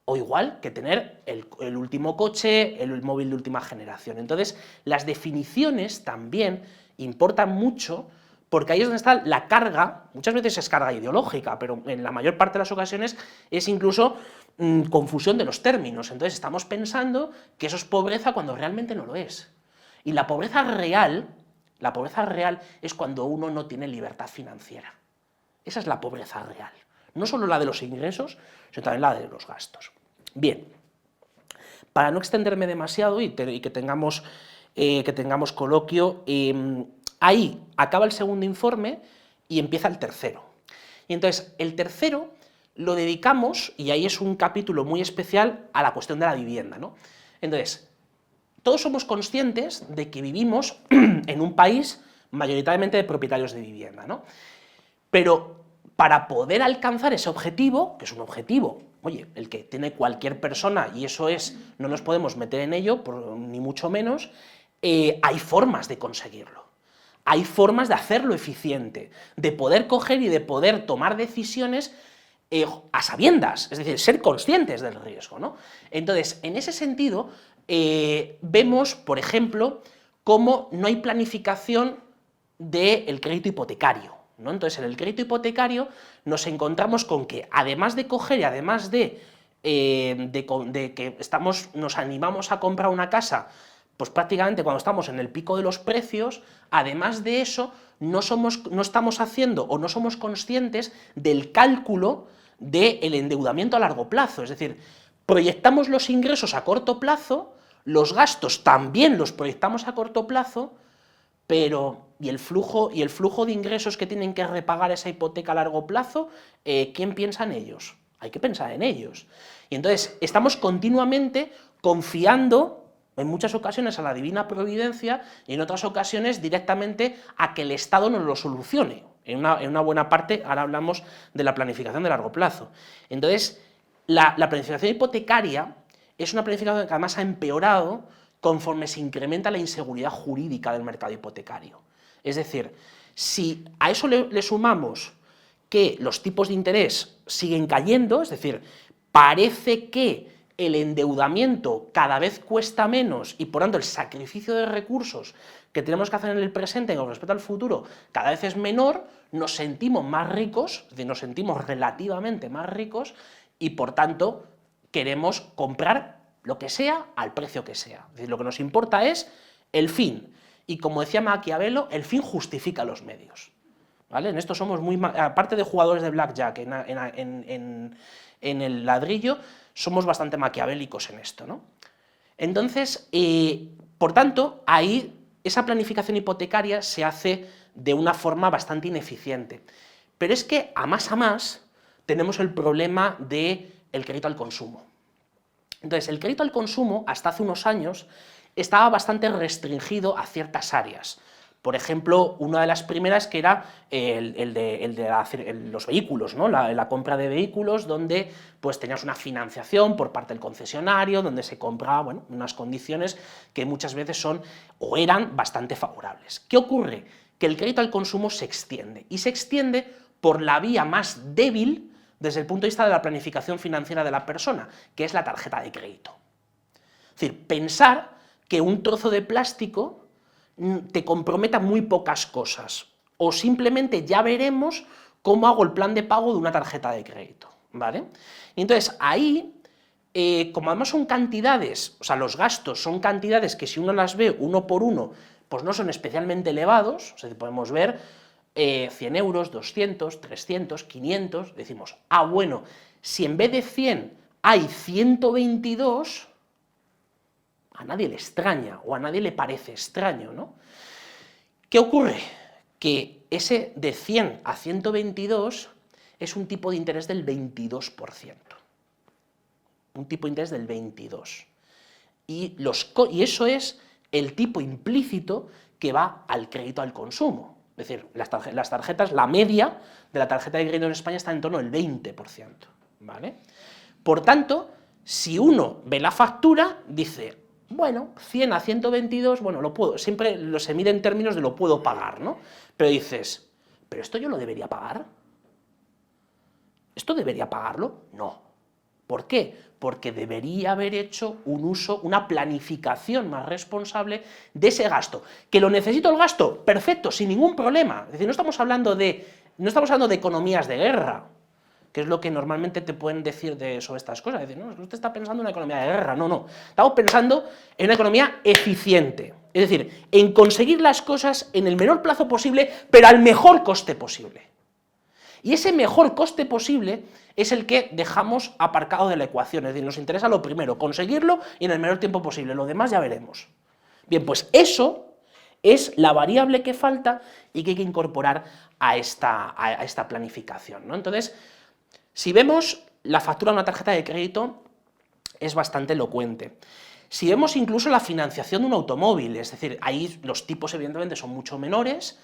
B: O igual que tener el último coche, el móvil de última generación. Entonces, las definiciones también importan mucho, porque ahí es donde está la carga, muchas veces es carga ideológica, pero en la mayor parte de las ocasiones es incluso confusión de los términos. Entonces estamos pensando que eso es pobreza cuando realmente no lo es. Y la pobreza real es cuando uno no tiene libertad financiera. Esa es la pobreza real. No solo la de los ingresos, sino también la de los gastos. Bien, para no extenderme demasiado y que tengamos coloquio, ahí acaba el segundo informe y empieza el tercero. Y entonces, el tercero lo dedicamos, y ahí es un capítulo muy especial, a la cuestión de la vivienda, ¿no? Entonces, todos somos conscientes de que vivimos en un país mayoritariamente de propietarios de vivienda, ¿no? Pero para poder alcanzar ese objetivo, que es un objetivo, oye, el que tiene cualquier persona, y eso es, no nos podemos meter en ello, ni mucho menos, hay formas de conseguirlo. Hay formas de hacerlo eficiente, de poder coger y de poder tomar decisiones a sabiendas, es decir, ser conscientes del riesgo, ¿no? Entonces, en ese sentido, vemos, por ejemplo, cómo no hay planificación del crédito hipotecario, ¿no? Entonces, en el crédito hipotecario nos encontramos con que, además de coger y además de que nos animamos a comprar una casa, pues prácticamente cuando estamos en el pico de los precios, además de eso, no estamos haciendo o no somos conscientes del cálculo del endeudamiento a largo plazo, es decir, proyectamos los ingresos a corto plazo, los gastos también los proyectamos a corto plazo, pero ¿y el flujo de ingresos que tienen que repagar esa hipoteca a largo plazo? ¿Quién piensa en ellos? Hay que pensar en ellos. Y entonces estamos continuamente confiando, en muchas ocasiones a la divina providencia, y en otras ocasiones directamente a que el Estado nos lo solucione. En una buena parte, ahora hablamos de la planificación de largo plazo. Entonces, la planificación hipotecaria es una planificación que además ha empeorado conforme se incrementa la inseguridad jurídica del mercado hipotecario. Es decir, si a eso le sumamos que los tipos de interés siguen cayendo, es decir, parece que el endeudamiento cada vez cuesta menos y por tanto el sacrificio de recursos que tenemos que hacer en el presente con respecto al futuro cada vez es menor, nos sentimos más ricos, es decir, nos sentimos relativamente más ricos y por tanto queremos comprar lo que sea al precio que sea. Es decir, lo que nos importa es el fin. Y como decía Maquiavelo, el fin justifica los medios. ¿vale? En esto somos muy... Aparte de jugadores de blackjack en el ladrillo, somos bastante maquiavélicos en esto, ¿no? Entonces, por tanto, ahí esa planificación hipotecaria se hace de una forma bastante ineficiente. Pero es que, a más, tenemos el problema del crédito al consumo. Entonces, el crédito al consumo, hasta hace unos años, estaba bastante restringido a ciertas áreas. Por ejemplo, una de las primeras que era el de los vehículos, ¿no? La compra de vehículos, donde pues, tenías una financiación por parte del concesionario, donde se compraba, bueno, unas condiciones que muchas veces son o eran bastante favorables. ¿Qué ocurre? Que el crédito al consumo se extiende, y se extiende por la vía más débil desde el punto de vista de la planificación financiera de la persona, que es la tarjeta de crédito. Es decir, pensar que un trozo de plástico te comprometa muy pocas cosas, o simplemente ya veremos cómo hago el plan de pago de una tarjeta de crédito, ¿vale? Y entonces ahí, como además son cantidades, o sea, los gastos son cantidades que si uno las ve uno por uno, pues no son especialmente elevados, o sea, podemos ver 100 euros, 200, 300, 500, decimos, ah, bueno, si en vez de 100 hay 122, a nadie le extraña, o a nadie le parece extraño, ¿no? ¿Qué ocurre? Que ese de 100 a 122 es un tipo de interés del 22%. Un tipo de interés del 22%. Y eso es el tipo implícito que va al crédito al consumo. Es decir, las tarjetas, la media de la tarjeta de crédito en España está en torno al 20%, ¿vale? Por tanto, si uno ve la factura, dice, bueno, 100 a 122, bueno, lo puedo, siempre se mide en términos de lo puedo pagar, ¿no? Pero dices, ¿pero esto yo lo debería pagar? ¿Esto debería pagarlo? No. ¿Por qué? Porque debería haber hecho un uso, una planificación más responsable de ese gasto. ¿Que lo necesito el gasto? Perfecto, sin ningún problema. Es decir, no estamos hablando de economías de guerra, que es lo que normalmente te pueden decir sobre estas cosas. Es decir, no, usted está pensando en una economía de guerra. No, no. Estamos pensando en una economía eficiente. Es decir, en conseguir las cosas en el menor plazo posible, pero al mejor coste posible. Y ese mejor coste posible es el que dejamos aparcado de la ecuación. Es decir, nos interesa lo primero, conseguirlo y en el menor tiempo posible. Lo demás ya veremos. Bien, pues eso es la variable que falta y que hay que incorporar a esta planificación, ¿no? Entonces, si vemos la factura de una tarjeta de crédito, es bastante elocuente. Si vemos incluso la financiación de un automóvil, es decir, ahí los tipos evidentemente son mucho menores,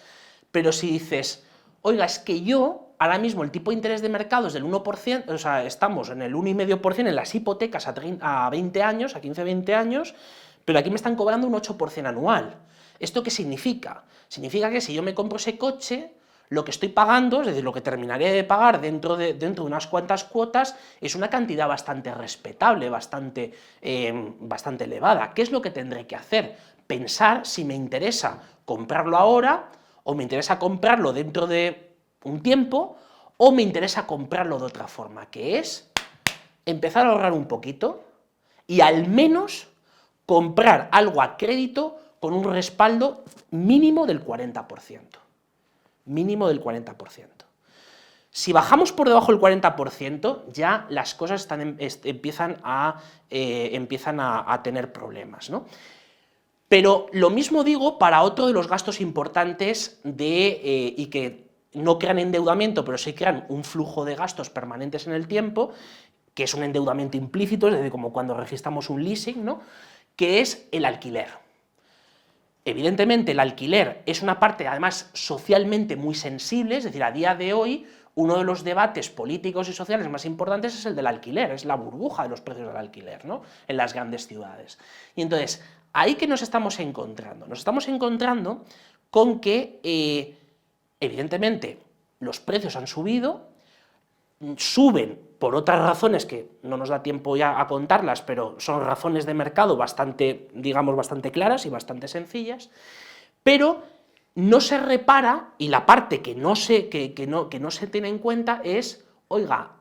B: pero si dices, oiga, es que yo, ahora mismo el tipo de interés de mercado es del 1%, o sea, estamos en el 1,5% en las hipotecas a 20 años, a 15-20 años, pero aquí me están cobrando un 8% anual. ¿Esto qué significa? Significa que si yo me compro ese coche, lo que estoy pagando, es decir, lo que terminaré de pagar dentro de unas cuantas cuotas, es una cantidad bastante respetable, bastante elevada. ¿Qué es lo que tendré que hacer? Pensar si me interesa comprarlo ahora, o me interesa comprarlo dentro de un tiempo, o me interesa comprarlo de otra forma, que es empezar a ahorrar un poquito y al menos comprar algo a crédito con un respaldo mínimo del 40%. Mínimo del 40%. Si bajamos por debajo del 40%, ya las cosas empiezan a tener problemas, ¿no? Pero lo mismo digo para otro de los gastos importantes y que no crean endeudamiento, pero sí crean un flujo de gastos permanentes en el tiempo, que es un endeudamiento implícito, es decir, como cuando registramos un leasing, ¿no? Que es el alquiler. Evidentemente, el alquiler es una parte, además, socialmente muy sensible, es decir, a día de hoy, uno de los debates políticos y sociales más importantes es el del alquiler, es la burbuja de los precios del alquiler, ¿no? En las grandes ciudades. Y entonces, ¿ahí qué nos estamos encontrando? Nos estamos encontrando con que, evidentemente, los precios han subido, suben por otras razones que no nos da tiempo ya a contarlas, pero son razones de mercado bastante, digamos, bastante claras y bastante sencillas, pero no se repara, y la parte que no se tiene en cuenta es, oiga,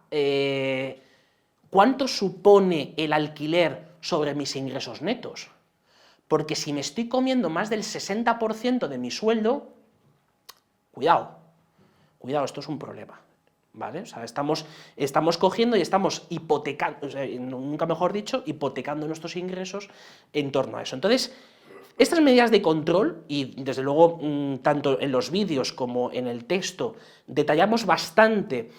B: ¿cuánto supone el alquiler sobre mis ingresos netos? Porque si me estoy comiendo más del 60% de mi sueldo, cuidado. cuidado, esto es un problema, ¿vale? O sea, estamos cogiendo y estamos hipotecando, o sea, nunca mejor dicho, hipotecando nuestros ingresos en torno a eso. Entonces, estas medidas de control, y desde luego tanto en los vídeos como en el texto, detallamos bastante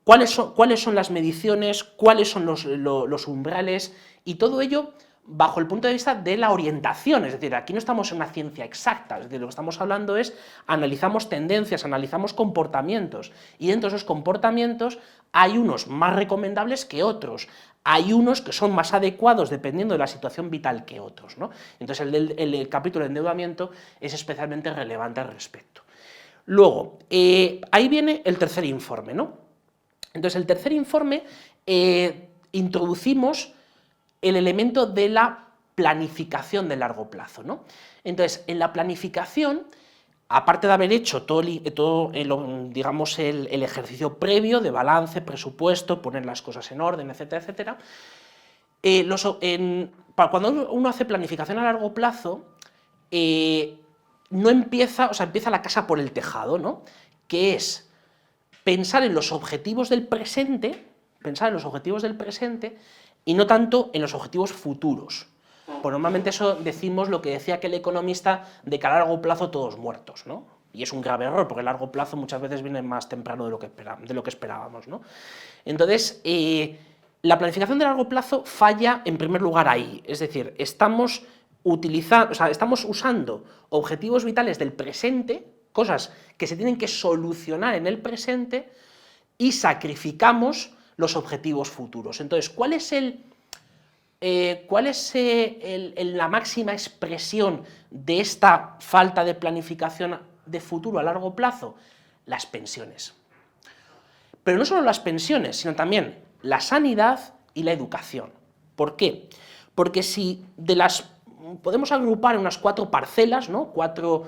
B: cuáles son las mediciones, cuáles son los umbrales, y todo ello bajo el punto de vista de la orientación, es decir, aquí no estamos en una ciencia exacta, es decir, lo que estamos hablando es, analizamos tendencias, analizamos comportamientos, y dentro de esos comportamientos hay unos más recomendables que otros, hay unos que son más adecuados dependiendo de la situación vital que otros, ¿no? Entonces el capítulo de endeudamiento es especialmente relevante al respecto. Luego, ahí viene el tercer informe, ¿no? Entonces, el tercer informe introducimos el elemento de la planificación de largo plazo, ¿no? Entonces, en la planificación, aparte de haber hecho todo digamos, el ejercicio previo de balance, presupuesto, poner las cosas en orden, etcétera, etcétera, cuando uno hace planificación a largo plazo, no empieza, o sea, empieza la casa por el tejado, ¿no? Que es pensar en los objetivos del presente, y no tanto en los objetivos futuros. Pues normalmente eso decimos lo que decía aquel economista de que a largo plazo todos muertos, ¿no? Y es un grave error, porque el largo plazo muchas veces viene más temprano de lo que esperábamos, ¿no? Entonces, la planificación de largo plazo falla en primer lugar ahí, es decir, estamos usando objetivos vitales del presente, cosas que se tienen que solucionar en el presente, y sacrificamos los objetivos futuros. Entonces, ¿cuál es la máxima expresión de esta falta de planificación de futuro a largo plazo? Las pensiones. Pero no solo las pensiones, sino también la sanidad y la educación. ¿Por qué? Porque si podemos agrupar en unas 4 parcelas, ¿no? cuatro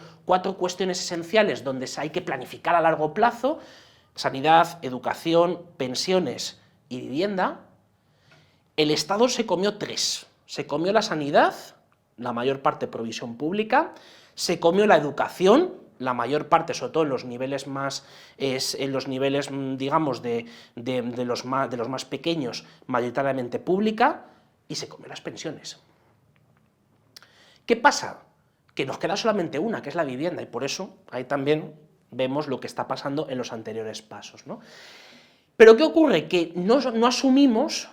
B: cuestiones esenciales donde hay que planificar a largo plazo: sanidad, educación, pensiones y vivienda. El Estado se comió 3. Se comió la sanidad, la mayor parte provisión pública; se comió la educación, la mayor parte, sobre todo en los niveles digamos, de los más pequeños, mayoritariamente pública; y se comió las pensiones. ¿Qué pasa? Que nos queda solamente una, que es la vivienda, y por eso ahí también vemos lo que está pasando en los anteriores pasos, ¿no? Pero ¿qué ocurre? Que no asumimos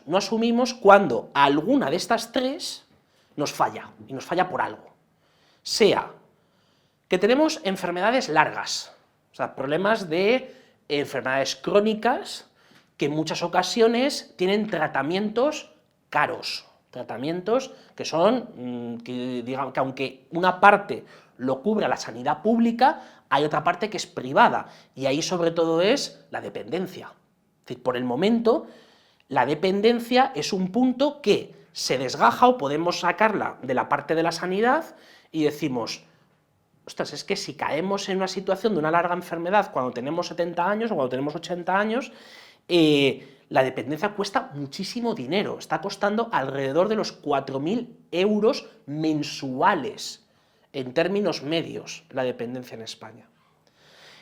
B: cuando alguna de estas 3 nos falla, y nos falla por algo. Sea que tenemos enfermedades largas, o sea, problemas de enfermedades crónicas que en muchas ocasiones tienen tratamientos caros, tratamientos que son, que aunque una parte lo cubre la sanidad pública, hay otra parte que es privada, y ahí sobre todo es la dependencia. Es decir, por el momento, la dependencia es un punto que se desgaja, o podemos sacarla de la parte de la sanidad, y decimos: ostras, es que si caemos en una situación de una larga enfermedad cuando tenemos 70 años o cuando tenemos 80 años, la dependencia cuesta muchísimo dinero, está costando alrededor de los 4.000 euros mensuales, en términos medios, la dependencia en España.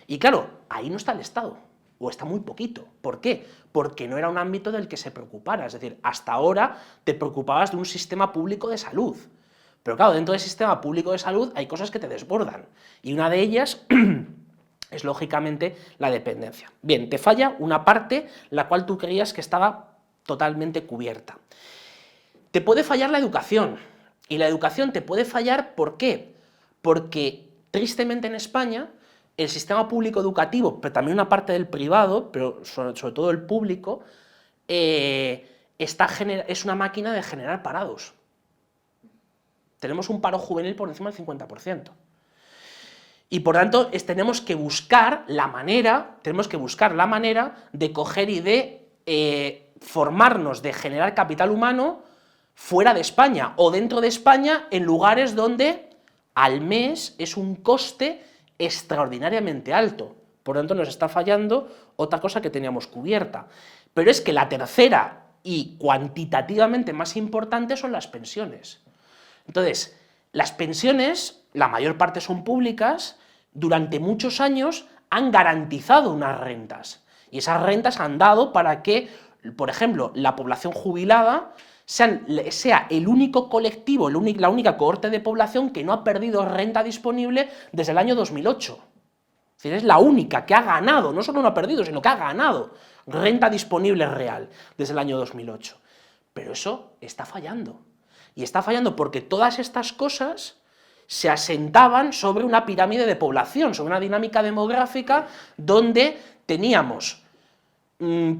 B: Y claro, ahí no está el Estado, o está muy poquito. ¿Por qué? Porque no era un ámbito del que se preocupara, es decir, hasta ahora te preocupabas de un sistema público de salud, pero claro, dentro del sistema público de salud hay cosas que te desbordan, y una de ellas es lógicamente la dependencia. Bien, te falla una parte la cual tú creías que estaba totalmente cubierta. Te puede fallar la educación, y la educación te puede fallar, ¿por qué? Porque tristemente en España el sistema público educativo, pero también una parte del privado, pero sobre todo el público, es una máquina de generar parados. Tenemos un paro juvenil por encima del 50%. Y por tanto, tenemos que buscar la manera de coger y de formarnos, de generar capital humano fuera de España, o dentro de España, en lugares donde al mes es un coste extraordinariamente alto. Por lo tanto, nos está fallando otra cosa que teníamos cubierta. Pero es que la tercera, y cuantitativamente más importante, son las pensiones. Entonces, las pensiones, la mayor parte son públicas, durante muchos años han garantizado unas rentas, y esas rentas han dado para que, por ejemplo, la población jubilada sea el único colectivo, la única cohorte de población que no ha perdido renta disponible desde el año 2008. Es decir, es la única que ha ganado, no solo no ha perdido, sino que ha ganado renta disponible real desde el año 2008. Pero eso está fallando. Y está fallando porque todas estas cosas se asentaban sobre una pirámide de población, sobre una dinámica demográfica donde teníamos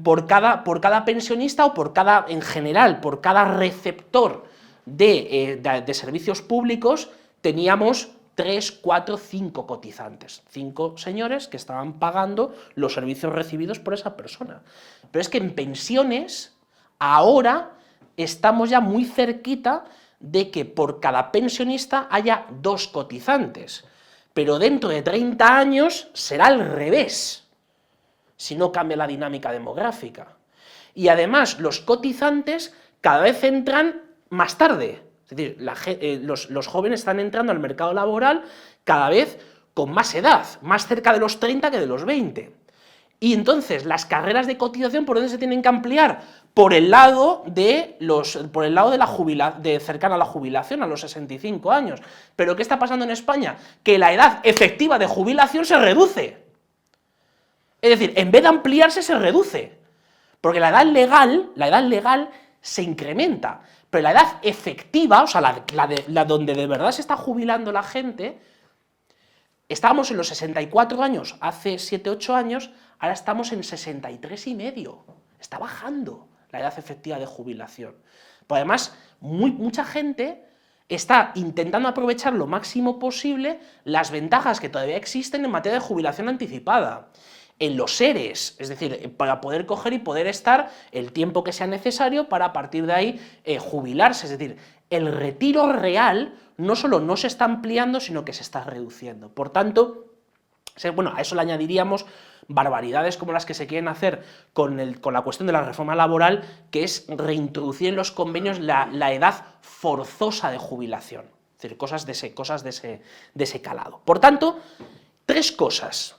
B: por cada pensionista o en general, por cada receptor de servicios públicos, teníamos 3, 4, 5 cotizantes, 5 señores que estaban pagando los servicios recibidos por esa persona. Pero es que en pensiones, ahora estamos ya muy cerquita de que por cada pensionista haya 2 cotizantes, pero dentro de 30 años será al revés, si no cambia la dinámica demográfica. Y además los cotizantes cada vez entran más tarde, es decir, los jóvenes están entrando al mercado laboral cada vez con más edad, más cerca de los 30 que de los 20. Y entonces las carreras de cotización, ¿por dónde se tienen que ampliar? Por el lado de cercana a la jubilación, a los 65 años. ¿Pero qué está pasando en España? Que la edad efectiva de jubilación se reduce. Es decir, en vez de ampliarse, se reduce. Porque la edad legal se incrementa, pero la edad efectiva, o sea, la donde de verdad se está jubilando la gente, estábamos en los 64 años hace 7, 8 años, ahora estamos en 63,5. Está bajando la edad efectiva de jubilación. Pero además, mucha gente está intentando aprovechar lo máximo posible las ventajas que todavía existen en materia de jubilación anticipada. En los ERES, es decir, para poder coger y poder estar el tiempo que sea necesario para a partir de ahí jubilarse, es decir, el retiro real no solo no se está ampliando, sino que se está reduciendo. Por tanto, bueno, a eso le añadiríamos barbaridades como las que se quieren hacer con la cuestión de la reforma laboral, que es reintroducir en los convenios la edad forzosa de jubilación, es decir, cosas de ese calado. Por tanto, 3 cosas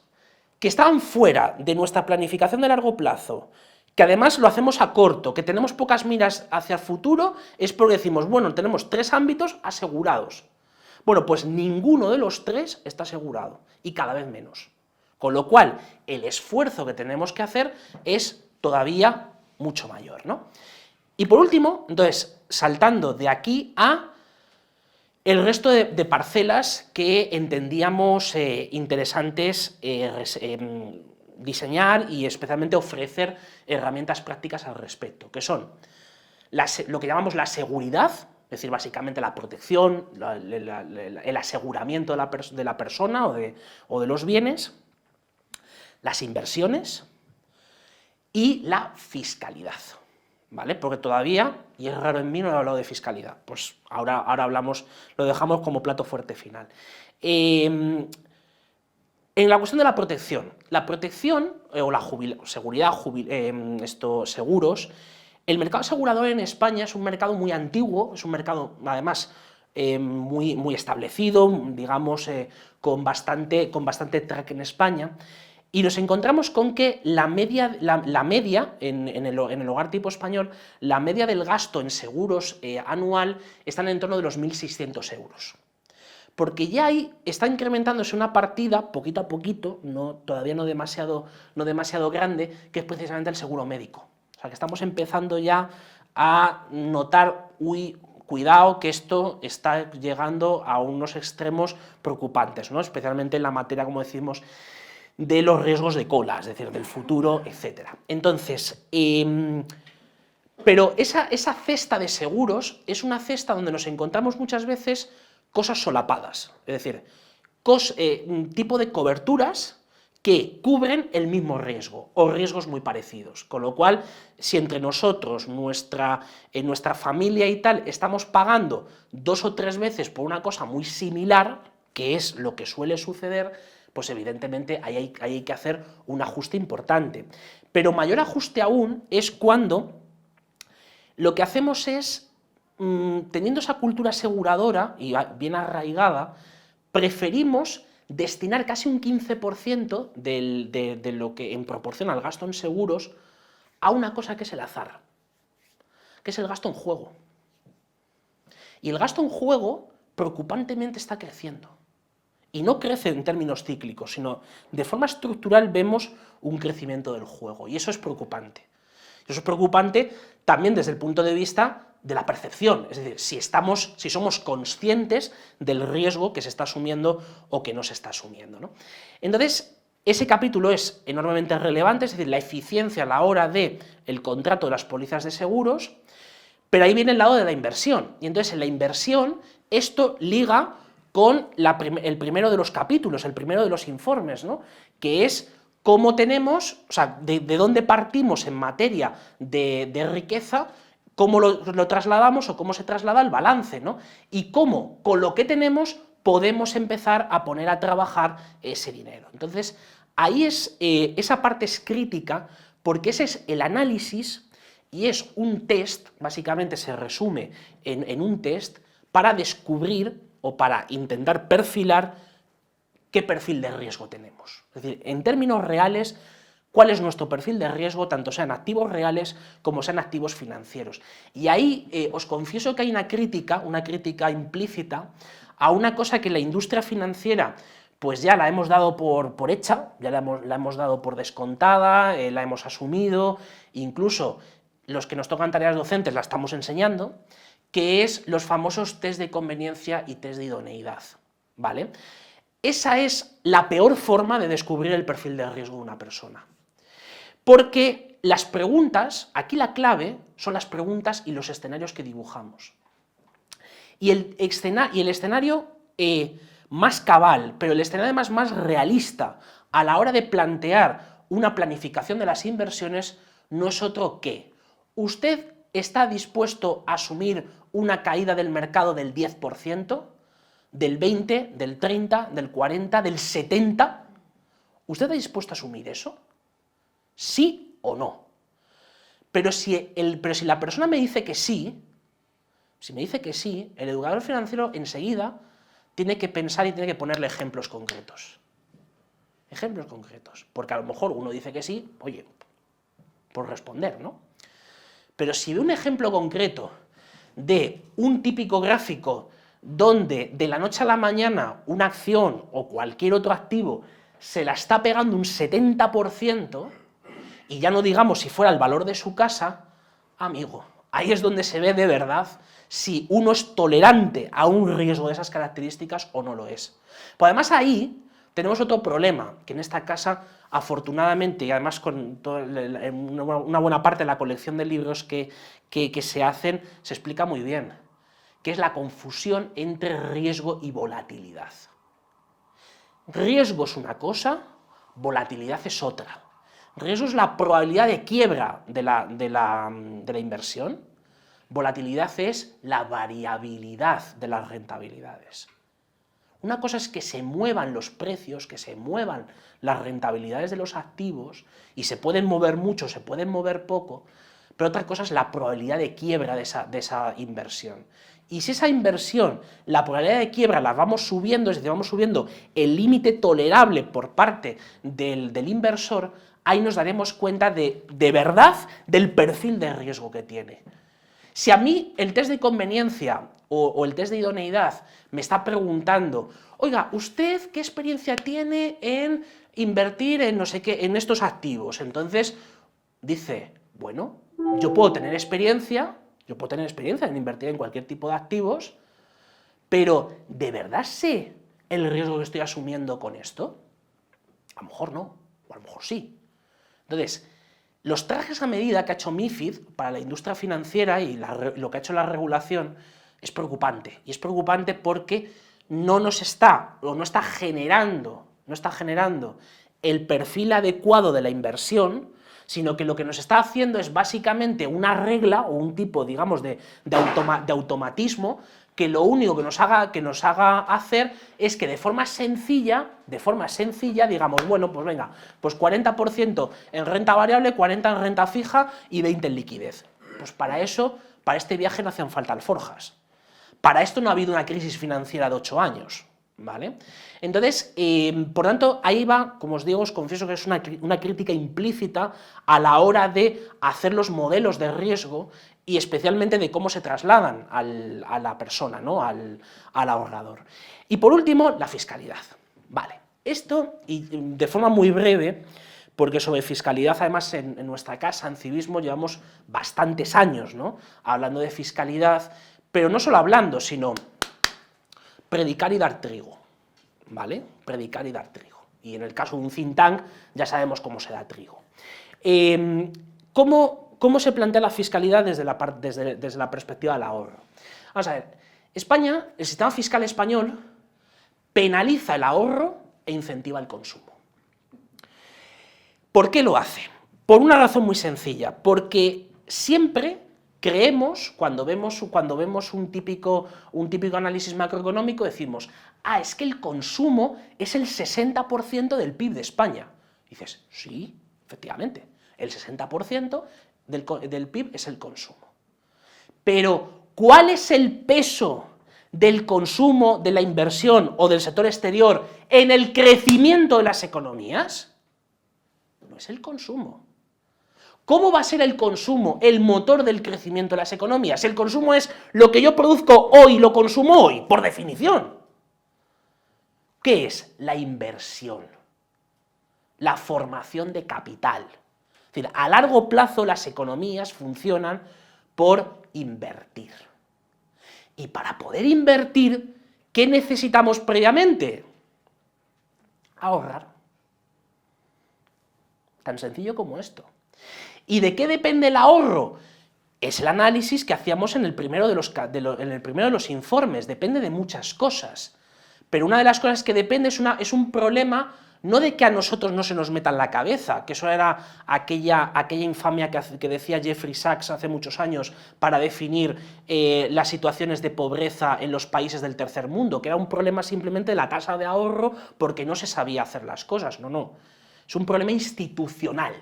B: que estaban fuera de nuestra planificación de largo plazo, que además lo hacemos a corto, que tenemos pocas miras hacia el futuro, es porque decimos, bueno, tenemos 3 ámbitos asegurados. Bueno, pues ninguno de los 3 está asegurado, y cada vez menos. Con lo cual, el esfuerzo que tenemos que hacer es todavía mucho mayor, ¿no? Y por último, entonces, saltando de aquí a el resto de parcelas que entendíamos interesantes diseñar y especialmente ofrecer herramientas prácticas al respecto, que son lo que llamamos la seguridad, es decir, básicamente la protección, el aseguramiento de la persona o de los bienes, las inversiones y la fiscalidad. ¿Vale? Porque todavía, y es raro en mí, no he hablado de fiscalidad, pues ahora hablamos, lo dejamos como plato fuerte final. En la cuestión de la protección o la seguridad, seguros, el mercado asegurador en España es un mercado muy antiguo, es un mercado además muy establecido, digamos, con bastante track en España. Y nos encontramos con que la media en el hogar tipo español, la media del gasto en seguros anual está en torno de los 1.600 euros. Porque ya ahí está incrementándose una partida, poquito a poquito, todavía no demasiado grande, que es precisamente el seguro médico. O sea, que estamos empezando ya a notar, cuidado, que esto está llegando a unos extremos preocupantes, ¿no? Especialmente en la materia, como decimos, de los riesgos de cola, es decir, del futuro, etc. Entonces, pero esa cesta de seguros es una cesta donde nos encontramos muchas veces cosas solapadas, es decir, tipo de coberturas que cubren el mismo riesgo o riesgos muy parecidos, con lo cual, si entre nosotros, en nuestra familia y tal, estamos pagando 2 o 3 veces por una cosa muy similar, que es lo que suele suceder, pues evidentemente ahí hay que hacer un ajuste importante. Pero mayor ajuste aún es cuando lo que hacemos es, teniendo esa cultura aseguradora y bien arraigada, preferimos destinar casi un 15% de lo que en proporción al gasto en seguros a una cosa que es el azar, que es el gasto en juego. Y el gasto en juego preocupantemente está creciendo. Y no crece en términos cíclicos, sino de forma estructural vemos un crecimiento del juego, y eso es preocupante. Eso es preocupante también desde el punto de vista de la percepción, es decir, si somos conscientes del riesgo que se está asumiendo o que no se está asumiendo, ¿no? Entonces, ese capítulo es enormemente relevante, es decir, la eficiencia a la hora del contrato de las pólizas de seguros, pero ahí viene el lado de la inversión, y entonces en la inversión esto liga con el primero de los capítulos, el primero de los informes, ¿no? Que es cómo tenemos, o sea, de dónde partimos en materia de riqueza, cómo lo trasladamos o cómo se traslada el balance, ¿no? Y cómo, con lo que tenemos, podemos empezar a poner a trabajar ese dinero. Entonces, ahí esa parte es crítica, porque ese es el análisis y es un test, básicamente se resume en un test para descubrir o para intentar perfilar qué perfil de riesgo tenemos. Es decir, en términos reales, cuál es nuestro perfil de riesgo, tanto sean activos reales como sean activos financieros. Y ahí os confieso que hay una crítica implícita a una cosa que la industria financiera pues ya la hemos dado por hecha, ya la hemos dado por descontada, la hemos asumido, incluso los que nos tocan tareas docentes la estamos enseñando, que es los famosos test de conveniencia y test de idoneidad, ¿vale? Esa es la peor forma de descubrir el perfil de riesgo de una persona. Porque las preguntas, aquí la clave son las preguntas y los escenarios que dibujamos. Y el escenario más cabal, pero el escenario además más realista a la hora de plantear una planificación de las inversiones no es otro que: ¿usted está dispuesto a asumir una caída del mercado del 10%, del 20%, del 30%, del 40%, del 70%? ¿Usted está dispuesto a asumir eso? ¿Sí o no? Pero si la persona me dice que sí, el educador financiero enseguida tiene que pensar y tiene que ponerle ejemplos concretos. Ejemplos concretos. Porque a lo mejor uno dice que sí, oye, por responder, ¿no? Pero si ve un ejemplo concreto de un típico gráfico donde de la noche a la mañana una acción o cualquier otro activo se la está pegando un 70%, y ya no digamos si fuera el valor de su casa, amigo, ahí es donde se ve de verdad si uno es tolerante a un riesgo de esas características o no lo es. Pues además ahí tenemos otro problema, que en esta casa, afortunadamente, y además con una buena parte de la colección de libros que se hacen, se explica muy bien, que es la confusión entre riesgo y volatilidad. Riesgo es una cosa, volatilidad es otra. Riesgo es la probabilidad de quiebra de la inversión, volatilidad es la variabilidad de las rentabilidades. Una cosa es que se muevan los precios, que se muevan las rentabilidades de los activos, y se pueden mover mucho, se pueden mover poco, pero otra cosa es la probabilidad de quiebra de esa inversión. Y si esa inversión, la probabilidad de quiebra la vamos subiendo, es decir, vamos subiendo el límite tolerable por parte del inversor, ahí nos daremos cuenta de verdad del perfil de riesgo que tiene. Si a mí el test de conveniencia o el test de idoneidad me está preguntando, oiga, ¿usted qué experiencia tiene en invertir en no sé qué, en estos activos? Entonces dice, bueno, yo puedo tener experiencia en invertir en cualquier tipo de activos, pero ¿de verdad sé el riesgo que estoy asumiendo con esto? A lo mejor no, o a lo mejor sí. Entonces, los trajes a medida que ha hecho MiFID para la industria financiera y lo que ha hecho la regulación es preocupante. Y es preocupante porque no está generando el perfil adecuado de la inversión, sino que lo que nos está haciendo es básicamente una regla o un tipo, digamos, de automatismo, que lo único que nos haga hacer es que de forma sencilla, digamos, bueno, pues venga, pues 40% en renta variable, 40% en renta fija y 20% en liquidez. Pues para este viaje no hacen falta alforjas. Para esto no ha habido una crisis financiera de 8 años. ¿vale? Entonces, por tanto, ahí va, como os digo, os confieso que es una crítica implícita a la hora de hacer los modelos de riesgo y especialmente de cómo se trasladan a la persona, ¿no? al ahorrador. Y por último, la fiscalidad. Vale, esto, y de forma muy breve, porque sobre fiscalidad, además, en nuestra casa, en Civismo, llevamos bastantes años, ¿no? Hablando de fiscalidad, pero no solo hablando, sino predicar y dar trigo, ¿vale? Predicar y dar trigo. Y en el caso de un think tank, ya sabemos cómo se da trigo. ¿Cómo se plantea la fiscalidad desde la perspectiva del ahorro? Vamos a ver, España, el sistema fiscal español, penaliza el ahorro e incentiva el consumo. ¿Por qué lo hace? Por una razón muy sencilla, porque siempre creemos, cuando vemos un típico análisis macroeconómico, decimos, es que el consumo es el 60% del PIB de España. Y dices, sí, efectivamente, el 60% del PIB es el consumo. Pero, ¿cuál es el peso del consumo, de la inversión o del sector exterior en el crecimiento de las economías? No es el consumo. ¿Cómo va a ser el consumo el motor del crecimiento de las economías? El consumo es lo que yo produzco hoy, lo consumo hoy, por definición. ¿Qué es? La inversión, la formación de capital. Es decir, a largo plazo las economías funcionan por invertir. Y para poder invertir, ¿qué necesitamos previamente? Ahorrar. Tan sencillo como esto. ¿Y de qué depende el ahorro? Es el análisis que hacíamos en el primero de los informes, depende de muchas cosas. Pero una de las cosas que depende es un problema, no de que a nosotros no se nos meta en la cabeza, que eso era aquella infamia que decía Jeffrey Sachs hace muchos años para definir las situaciones de pobreza en los países del tercer mundo, que era un problema simplemente de la tasa de ahorro porque no se sabía hacer las cosas. No, es un problema institucional.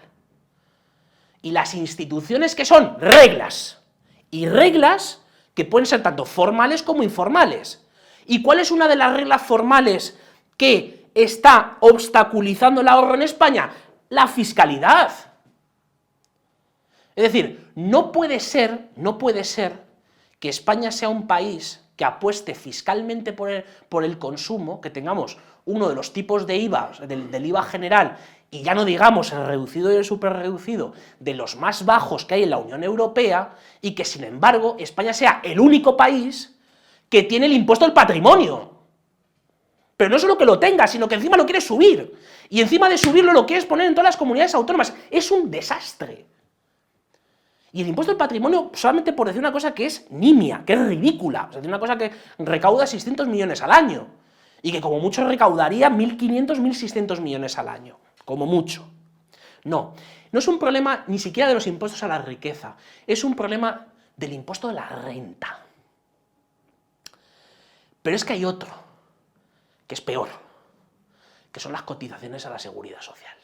B: Y las instituciones, ¿qué son? Reglas. Y reglas que pueden ser tanto formales como informales. ¿Y cuál es una de las reglas formales que está obstaculizando el ahorro en España? La fiscalidad. Es decir, no puede ser que España sea un país que apueste fiscalmente por el consumo, que tengamos uno de los tipos de IVA, del IVA general, y ya no digamos el reducido y el superreducido, de los más bajos que hay en la Unión Europea, y que sin embargo España sea el único país que tiene el impuesto al patrimonio. Pero no solo que lo tenga, sino que encima lo quiere subir, y encima de subirlo lo quieres poner en todas las comunidades autónomas. Es un desastre. Y el impuesto al patrimonio, solamente por decir una cosa que es nimia, que es ridícula, o sea, una cosa que recauda 600 millones al año, y que como mucho recaudaría 1.500, 1.600 millones al año, como mucho. No es un problema ni siquiera de los impuestos a la riqueza, es un problema del impuesto de la renta. Pero es que hay otro, que es peor, que son las cotizaciones a la seguridad social.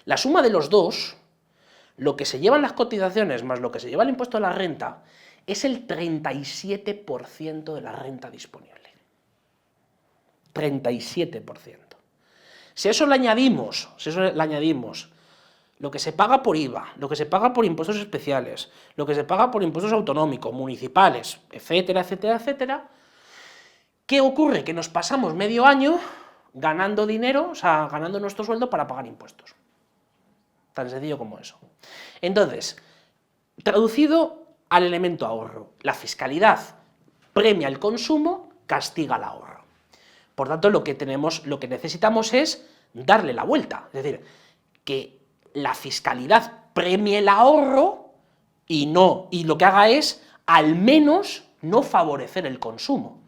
B: La suma de los dos, lo que se llevan las cotizaciones más lo que se lleva el impuesto a la renta, es el 37% de la renta disponible. 37%. Si a eso le añadimos lo que se paga por IVA, lo que se paga por impuestos especiales, lo que se paga por impuestos autonómicos, municipales, etcétera, etcétera, etcétera, ¿qué ocurre? Que nos pasamos medio año ganando dinero, o sea, ganando nuestro sueldo para pagar impuestos. Tan sencillo como eso. Entonces, traducido al elemento ahorro, la fiscalidad premia el consumo, castiga el ahorro. Por tanto, lo que necesitamos es darle la vuelta, es decir, que la fiscalidad premie el ahorro y lo que haga es, al menos, no favorecer el consumo.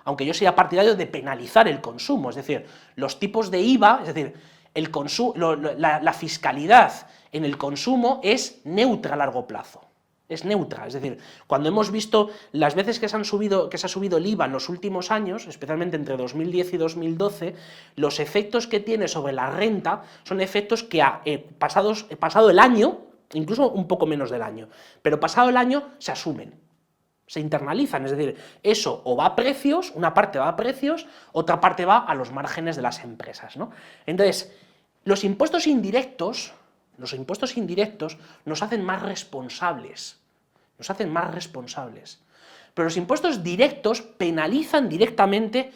B: Aunque yo sea partidario de penalizar el consumo, es decir, los tipos de IVA, es decir, la fiscalidad en el consumo es neutra a largo plazo. Es neutra, es decir, cuando hemos visto las veces que se ha subido el IVA en los últimos años, especialmente entre 2010 y 2012, los efectos que tiene sobre la renta son efectos que pasado el año, incluso un poco menos del año, pero pasado el año se asumen. se internalizan, es decir, eso o va a precios, una parte va a precios, otra parte va a los márgenes de las empresas, ¿no? Entonces, los impuestos indirectos nos hacen más responsables, pero los impuestos directos penalizan directamente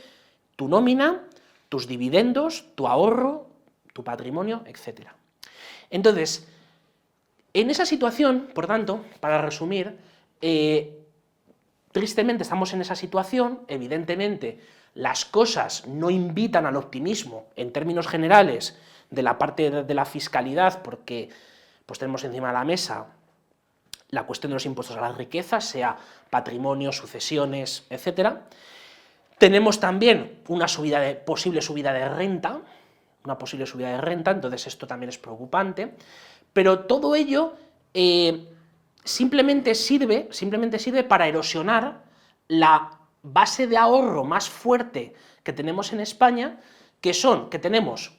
B: tu nómina, tus dividendos, tu ahorro, tu patrimonio, etc. Entonces, en esa situación, por tanto, para resumir, tristemente estamos en esa situación, evidentemente las cosas no invitan al optimismo en términos generales de la parte de la fiscalidad, porque pues tenemos encima de la mesa la cuestión de los impuestos a las riquezas, sea patrimonio, sucesiones, etc. Tenemos también una posible subida de renta, entonces esto también es preocupante, pero todo ello simplemente sirve para erosionar la base de ahorro más fuerte que tenemos en España, que tenemos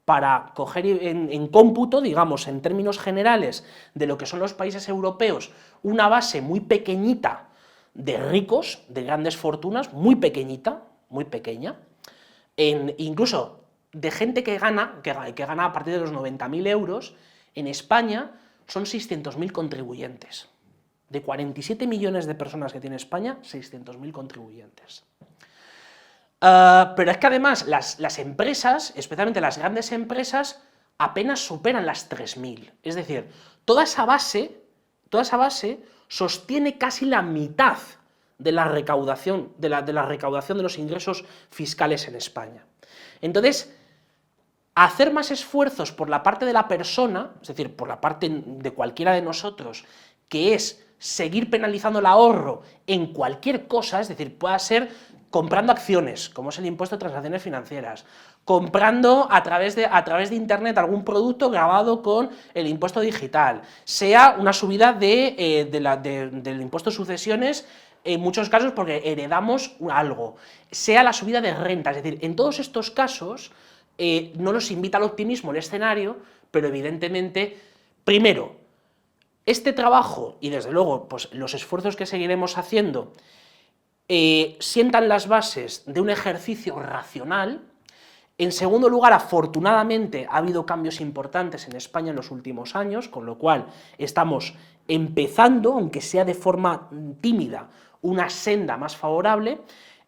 B: para coger en cómputo, digamos, en términos generales de lo que son los países europeos, una base muy pequeñita de ricos, de grandes fortunas, muy pequeñita, muy pequeña, incluso de gente que gana a partir de los 90.000 euros, en España son 600.000 contribuyentes. De 47 millones de personas que tiene España, 600.000 contribuyentes. Pero es que además las empresas, especialmente las grandes empresas, apenas superan las 3.000. Es decir, toda esa base sostiene casi la mitad de la recaudación de los ingresos fiscales en España. Entonces, hacer más esfuerzos por la parte de la persona, es decir, por la parte de cualquiera de nosotros, que es seguir penalizando el ahorro en cualquier cosa, es decir, pueda ser comprando acciones, como es el impuesto de transacciones financieras, comprando a través de internet algún producto grabado con el impuesto digital, sea una subida del impuesto de sucesiones, en muchos casos porque heredamos algo, sea la subida de renta, es decir, en todos estos casos no nos invita al optimismo el escenario, pero evidentemente, primero, este trabajo y desde luego pues, los esfuerzos que seguiremos haciendo sientan las bases de un ejercicio racional. En segundo lugar, afortunadamente ha habido cambios importantes en España en los últimos años, con lo cual estamos empezando, aunque sea de forma tímida, una senda más favorable,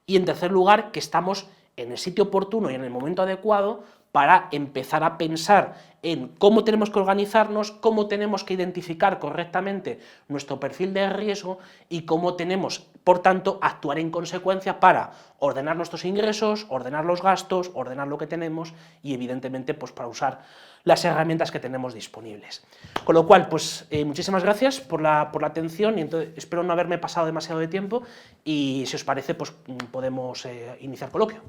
B: y en tercer lugar, que estamos en el sitio oportuno y en el momento adecuado para empezar a pensar en cómo tenemos que organizarnos, cómo tenemos que identificar correctamente nuestro perfil de riesgo y cómo tenemos, por tanto, actuar en consecuencia para ordenar nuestros ingresos, ordenar los gastos, ordenar lo que tenemos y, evidentemente, pues para usar las herramientas que tenemos disponibles. Con lo cual, pues muchísimas gracias por la atención y entonces, espero no haberme pasado demasiado de tiempo y, si os parece, pues podemos iniciar coloquio.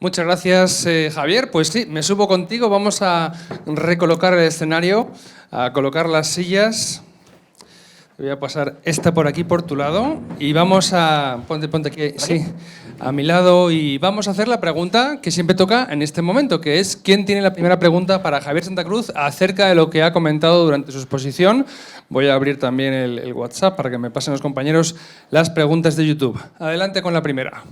A: Muchas gracias, Javier. Pues sí, me subo contigo. Vamos a recolocar el escenario, a colocar las sillas. Voy a pasar esta por aquí, por tu lado. Y vamos a... Ponte aquí, sí, a mi lado. Y vamos a hacer la pregunta que siempre toca en este momento, que es ¿quién tiene la primera pregunta para Javier Santa Cruz acerca de lo que ha comentado durante su exposición? Voy a abrir también el WhatsApp para que me pasen los compañeros las preguntas de YouTube. Adelante con la primera.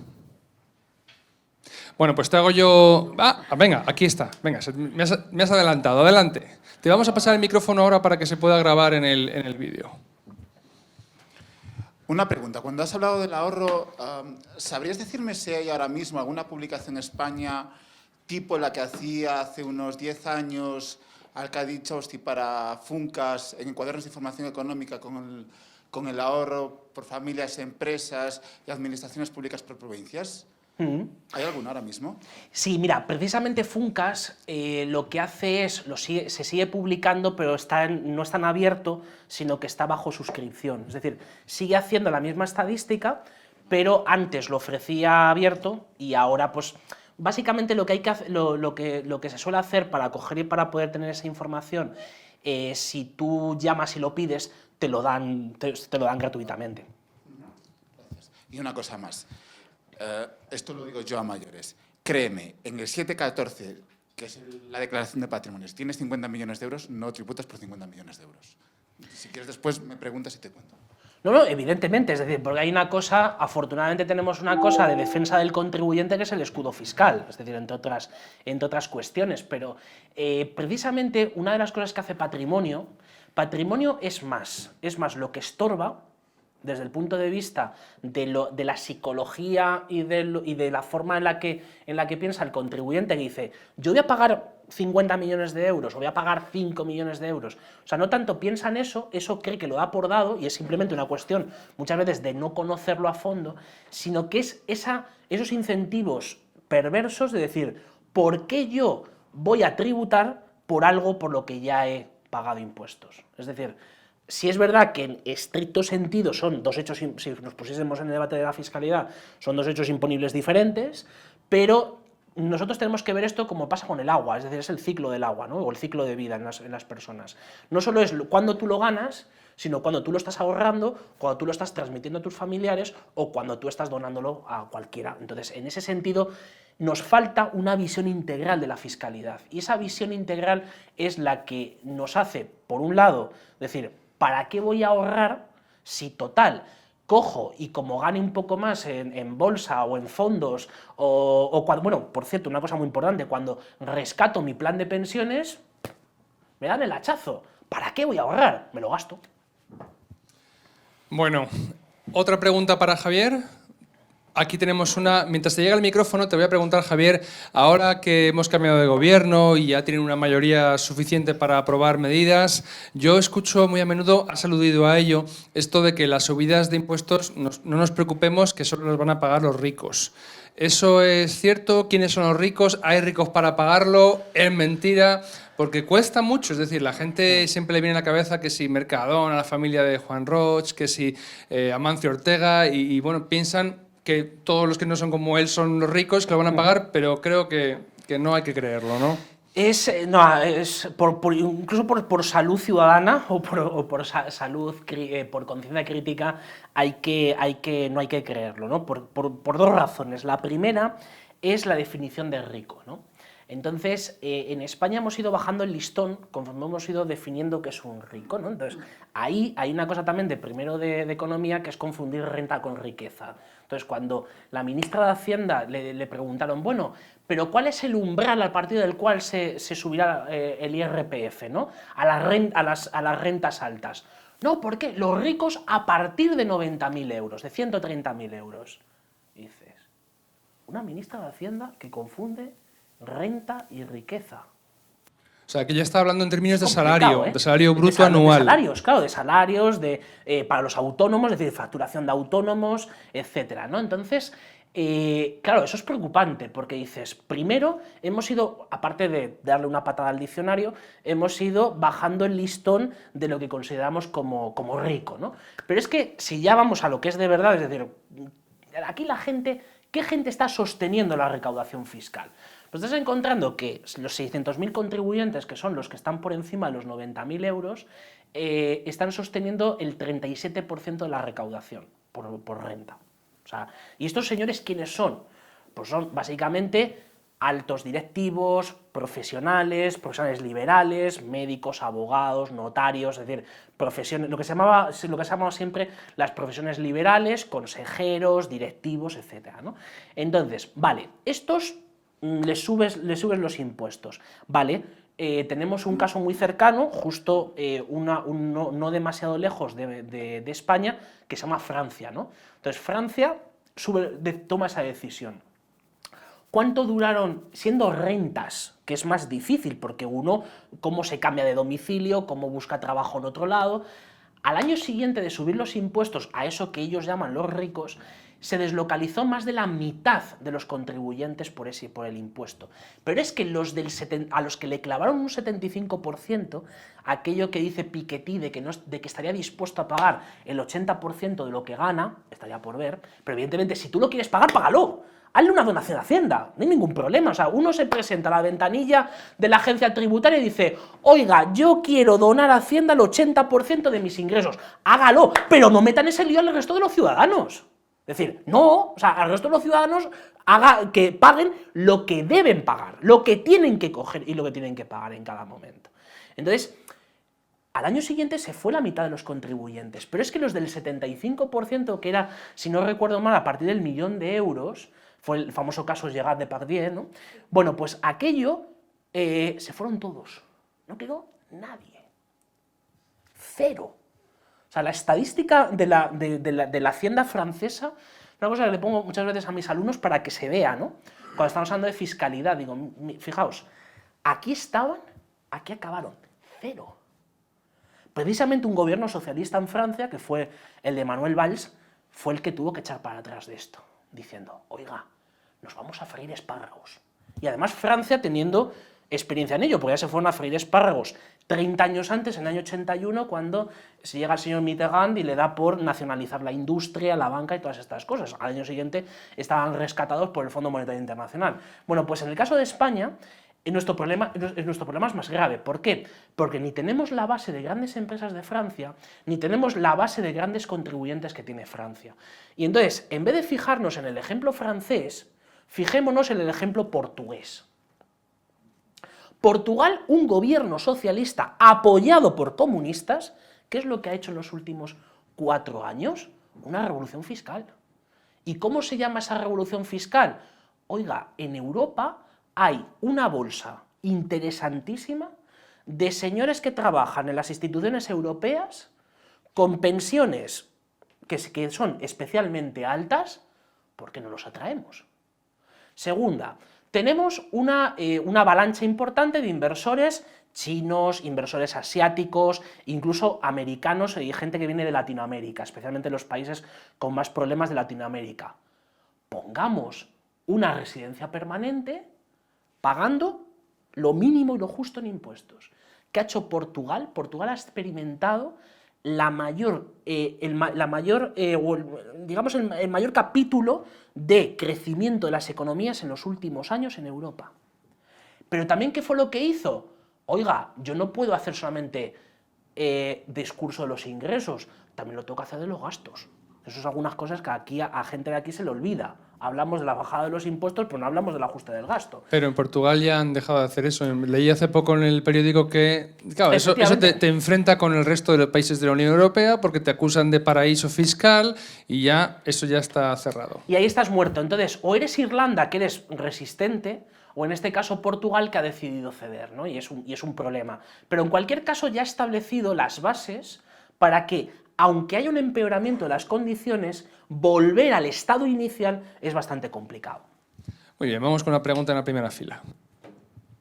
A: Bueno, pues te hago yo... venga, aquí está. Venga, me has adelantado. Adelante. Te vamos a pasar el micrófono ahora para que se pueda grabar en el vídeo.
C: Una pregunta. Cuando has hablado del ahorro, ¿sabrías decirme si hay ahora mismo alguna publicación en España tipo la que hacía hace unos 10 años Alcadi Chosti para Funcas en cuadernos de información económica con el ahorro por familias, empresas y administraciones públicas por provincias? ¿Hay alguna ahora mismo?
B: Sí, mira, precisamente Funcas lo que hace es, se sigue publicando, pero no está en abierto, sino que está bajo suscripción. Es decir, sigue haciendo la misma estadística, pero antes lo ofrecía abierto y ahora, pues, básicamente lo que se suele hacer para coger y para poder tener esa información, si tú llamas y lo pides, te lo dan gratuitamente.
C: Gracias. Y una cosa más. Esto lo digo yo a mayores. Créeme, en el 714, que es la declaración de patrimonios, tienes 50 millones de euros, no tributas por 50 millones de euros. Si quieres después me preguntas y te cuento.
B: No, no, evidentemente, es decir, porque hay una cosa, afortunadamente tenemos una cosa de defensa del contribuyente que es el escudo fiscal, es decir, entre otras cuestiones, pero precisamente una de las cosas que hace patrimonio es más lo que estorba desde el punto de vista de la psicología y de la forma en la que piensa el contribuyente, que dice, yo voy a pagar 50 millones de euros o voy a pagar 5 millones de euros. O sea, no tanto piensa en eso cree que lo da por dado y es simplemente una cuestión muchas veces de no conocerlo a fondo, sino que es esos incentivos perversos de decir, ¿por qué yo voy a tributar por algo por lo que ya he pagado impuestos? Es decir, si es verdad que en estricto sentido son dos hechos, si nos pusiésemos en el debate de la fiscalidad, son dos hechos imponibles diferentes, pero nosotros tenemos que ver esto como pasa con el agua, es decir, es el ciclo del agua, ¿no? O el ciclo de vida en las personas. No solo es cuando tú lo ganas, sino cuando tú lo estás ahorrando, cuando tú lo estás transmitiendo a tus familiares o cuando tú estás donándolo a cualquiera. Entonces, en ese sentido, nos falta una visión integral de la fiscalidad. Y esa visión integral es la que nos hace, por un lado, decir, ¿para qué voy a ahorrar si total cojo y como gane un poco más en bolsa o en fondos o cuando, bueno, por cierto, una cosa muy importante, cuando rescato mi plan de pensiones, me dan el hachazo. ¿Para qué voy a ahorrar? Me lo gasto.
A: Bueno, otra pregunta para Javier. Aquí tenemos una. Mientras te llega el micrófono, te voy a preguntar, Javier, ahora que hemos cambiado de gobierno y ya tienen una mayoría suficiente para aprobar medidas, yo escucho muy a menudo, has aludido a ello, esto de que las subidas de impuestos no nos preocupemos, que solo los van a pagar los ricos. ¿Eso es cierto? ¿Quiénes son los ricos? ¿Hay ricos para pagarlo? ¿Es mentira? Porque cuesta mucho, es decir, la gente siempre le viene a la cabeza que si Mercadona, la familia de Juan Roch, que si Amancio Ortega, y bueno, piensan que todos los que no son como él son los ricos, que lo van a pagar, pero creo que no hay que creerlo, ¿no?
B: Incluso por salud ciudadana o por salud, por conciencia crítica, no hay que creerlo, ¿no? Por dos razones. La primera es la definición de rico, ¿no? Entonces, en España hemos ido bajando el listón conforme hemos ido definiendo qué es un rico, ¿no? Entonces, ahí hay una cosa también de primero de Economía, que es confundir renta con riqueza. Entonces, cuando la ministra de Hacienda le preguntaron, bueno, pero ¿cuál es el umbral a partir del cual se subirá el IRPF, ¿no? a las rentas altas? No, ¿por qué? Los ricos a partir de 90.000 euros, de 130.000 euros. Y dices, una ministra de Hacienda que confunde renta y riqueza.
A: O sea, que ya está hablando en términos de salario, de salario bruto
B: De
A: anual.
B: salarios, claro, de salarios, para los autónomos, es decir, facturación de autónomos, etcétera, ¿no? Entonces, claro, eso es preocupante, porque dices, primero hemos ido, aparte de darle una patada al diccionario, hemos ido bajando el listón de lo que consideramos como rico, ¿no? Pero es que si ya vamos a lo que es de verdad, es decir, aquí la gente, ¿qué gente está sosteniendo la recaudación fiscal? Pues estás encontrando que los 600.000 contribuyentes, que son los que están por encima de los 90.000 euros, están sosteniendo el 37% de la recaudación por renta. O sea, ¿y estos señores quiénes son? Pues son básicamente altos directivos, profesionales liberales, médicos, abogados, notarios, es decir, profesiones, lo que se llamaba siempre las profesiones liberales, consejeros, directivos, etcétera, ¿no? Entonces, vale, estos les subes los impuestos, vale, tenemos un caso muy cercano, justo no demasiado lejos de España, que se llama Francia, ¿no? Entonces Francia toma esa decisión. ¿Cuánto duraron siendo rentas? Que es más difícil, porque uno, cómo se cambia de domicilio, cómo busca trabajo en otro lado. Al año siguiente de subir los impuestos a eso que ellos llaman los ricos, se deslocalizó más de la mitad de los contribuyentes por el impuesto. Pero es que a los que le clavaron un 75%, aquello que dice Piketty de que estaría dispuesto a pagar el 80% de lo que gana, estaría por ver, pero evidentemente si tú lo quieres pagar, págalo. Hazle una donación a Hacienda, no hay ningún problema. O sea, uno se presenta a la ventanilla de la agencia tributaria y dice, oiga, yo quiero donar a Hacienda el 80% de mis ingresos. Hágalo, pero no metan ese lío al resto de los ciudadanos. Es decir, no, o sea, al resto de los ciudadanos que paguen lo que deben pagar, lo que tienen que coger y lo que tienen que pagar en cada momento. Entonces, Al año siguiente se fue la mitad de los contribuyentes, pero es que los del 75%, que era, si no recuerdo mal, a partir del 1.000.000 de euros, fue el famoso caso Gerard Depardieu, ¿no? Bueno, pues aquello se fueron todos, no quedó nadie, cero. O sea, la estadística de la hacienda francesa, una cosa que le pongo muchas veces a mis alumnos para que se vea, ¿no? Cuando estamos hablando de fiscalidad, digo, fijaos, aquí estaban, aquí acabaron, cero. Precisamente un gobierno socialista en Francia, que fue el de Manuel Valls, fue el que tuvo que echar para atrás de esto, diciendo, oiga, nos vamos a freír espárragos. Y además Francia teniendo experiencia en ello, porque ya se fueron a freír espárragos 30 años antes, en el año 81, cuando se llega el señor Mitterrand y le da por nacionalizar la industria, la banca y todas estas cosas. Al año siguiente estaban rescatados por el Fondo Monetario Internacional. Bueno, pues en el caso de España, nuestro problema es más grave. ¿Por qué? Porque ni tenemos la base de grandes empresas de Francia, ni tenemos la base de grandes contribuyentes que tiene Francia. Y entonces, en vez de fijarnos en el ejemplo francés, fijémonos en el ejemplo portugués. Portugal, un gobierno socialista apoyado por comunistas, ¿qué es lo que ha hecho en los últimos 4 años? Una revolución fiscal. ¿Y cómo se llama esa revolución fiscal? Oiga, en Europa hay una bolsa interesantísima de señores que trabajan en las instituciones europeas con pensiones que son especialmente altas, ¿por qué no los atraemos? Segunda, tenemos una avalancha importante de inversores chinos, inversores asiáticos, incluso americanos y gente que viene de Latinoamérica, especialmente los países con más problemas de Latinoamérica. Pongamos una residencia permanente pagando lo mínimo y lo justo en impuestos. ¿Qué ha hecho Portugal? Portugal ha experimentado el mayor capítulo de crecimiento de las economías en los últimos años en Europa. Pero también, ¿qué fue lo que hizo? Oiga, yo no puedo hacer solamente discurso de los ingresos, también lo tengo que hacer de los gastos. Eso es algunas cosas que aquí a gente de aquí se le olvida. Hablamos de la bajada de los impuestos, pero no hablamos del ajuste del gasto.
A: Pero en Portugal ya han dejado de hacer eso. Leí hace poco en el periódico que, claro, eso te enfrenta con el resto de los países de la Unión Europea porque te acusan de paraíso fiscal y ya eso ya está cerrado.
B: Y ahí estás muerto. Entonces, o eres Irlanda, que eres resistente, o en este caso Portugal, que ha decidido ceder, ¿no? Y es un problema. Pero en cualquier caso ya ha establecido las bases para que, aunque haya un empeoramiento de las condiciones, volver al estado inicial es bastante complicado.
A: Muy bien, vamos con una pregunta en la primera fila.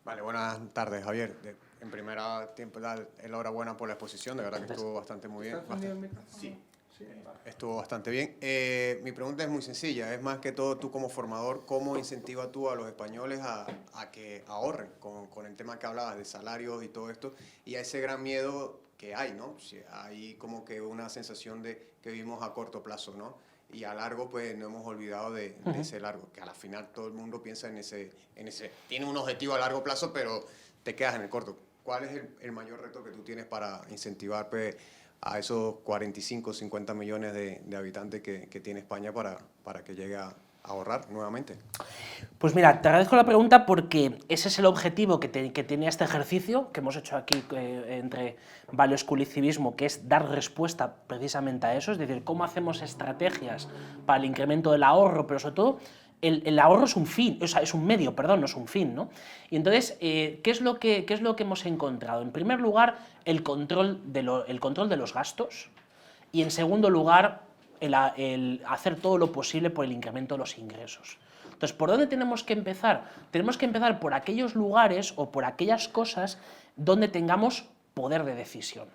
D: Vale, buenas tardes, Javier. En primera tiempo, enhorabuena por la exposición, de verdad que estuvo bastante muy bien. Sí, estuvo bastante bien. Mi pregunta es muy sencilla, es más que todo tú como formador, ¿cómo incentivas tú a los españoles a que ahorren con el tema que hablabas de salarios y todo esto, y a ese gran miedo que hay, ¿no? Hay como que una sensación de que vivimos a corto plazo, ¿no? Y a largo, pues, no hemos olvidado de ese largo, que a la final todo el mundo piensa en ese... Tiene un objetivo a largo plazo, pero te quedas en el corto. ¿Cuál es el mayor reto que tú tienes para incentivar, pues, a esos 45, 50 millones de habitantes que tiene España para que llegue a ahorrar nuevamente?
B: Pues mira, te agradezco la pregunta porque ese es el objetivo que tiene este ejercicio que hemos hecho aquí entre Value School y civismo, que es dar respuesta precisamente a eso, es decir, cómo hacemos estrategias para el incremento del ahorro, pero sobre todo el ahorro es un fin, o sea, es un medio, perdón, no es un fin, ¿no? Y entonces, ¿qué es lo que hemos encontrado? En primer lugar, el control de los gastos, y en segundo lugar, el hacer todo lo posible por el incremento de los ingresos. Entonces, ¿por dónde tenemos que empezar? Tenemos que empezar por aquellos lugares o por aquellas cosas donde tengamos poder de decisión.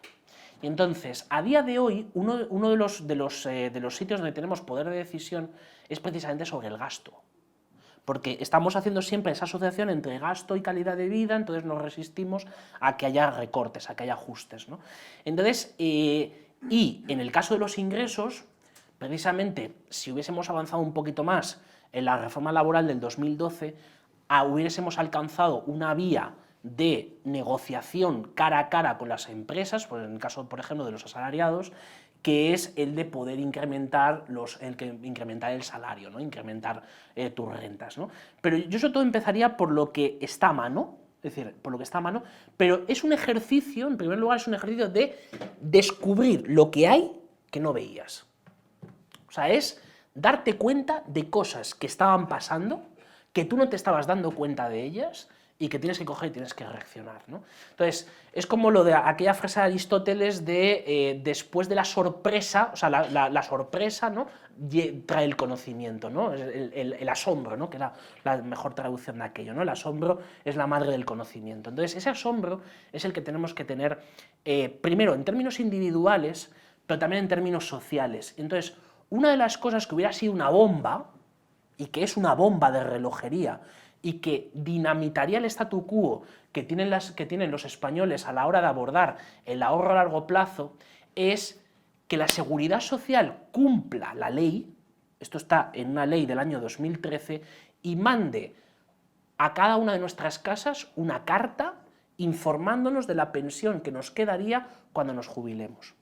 B: Y entonces, a día de hoy, uno de los sitios donde tenemos poder de decisión es precisamente sobre el gasto. Porque estamos haciendo siempre esa asociación entre gasto y calidad de vida, entonces nos resistimos a que haya recortes, a que haya ajustes, ¿no? Entonces, y en el caso de los ingresos, precisamente, si hubiésemos avanzado un poquito más en la reforma laboral del 2012, hubiésemos alcanzado una vía de negociación cara a cara con las empresas, pues en el caso, por ejemplo, de los asalariados, que es el de poder incrementar el salario, ¿no? Incrementar tus rentas, ¿no? Pero yo sobre todo empezaría por lo que está a mano, es decir, por lo que está a mano, pero es un ejercicio, en primer lugar, es un ejercicio de descubrir lo que hay que no veías. O sea, es darte cuenta de cosas que estaban pasando, que tú no te estabas dando cuenta de ellas y que tienes que coger y tienes que reaccionar, ¿no? Entonces, es como lo de aquella frase de Aristóteles de después de la sorpresa, o sea, la sorpresa, ¿no?, trae el conocimiento, ¿no?, el asombro, ¿no?, que era la mejor traducción de aquello, ¿no? El asombro es la madre del conocimiento. Entonces, ese asombro es el que tenemos que tener, primero, en términos individuales, pero también en términos sociales. Entonces, una de las cosas que hubiera sido una bomba, y que es una bomba de relojería, y que dinamitaría el statu quo que tienen los españoles a la hora de abordar el ahorro a largo plazo, es que la seguridad social cumpla la ley, esto está en una ley del año 2013, y mande a cada una de nuestras casas una carta informándonos de la pensión que nos quedaría cuando nos jubilemos.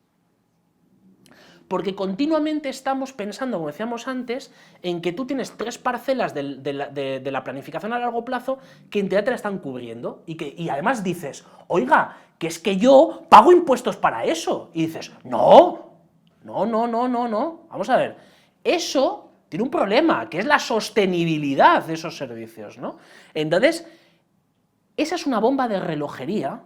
B: Porque continuamente estamos pensando, como decíamos antes, en que tú tienes 3 parcelas de la planificación a largo plazo que en teoría te la están cubriendo, y además dices, oiga, que es que yo pago impuestos para eso, y dices, no, vamos a ver, eso tiene un problema, que es la sostenibilidad de esos servicios, ¿no? Entonces, esa es una bomba de relojería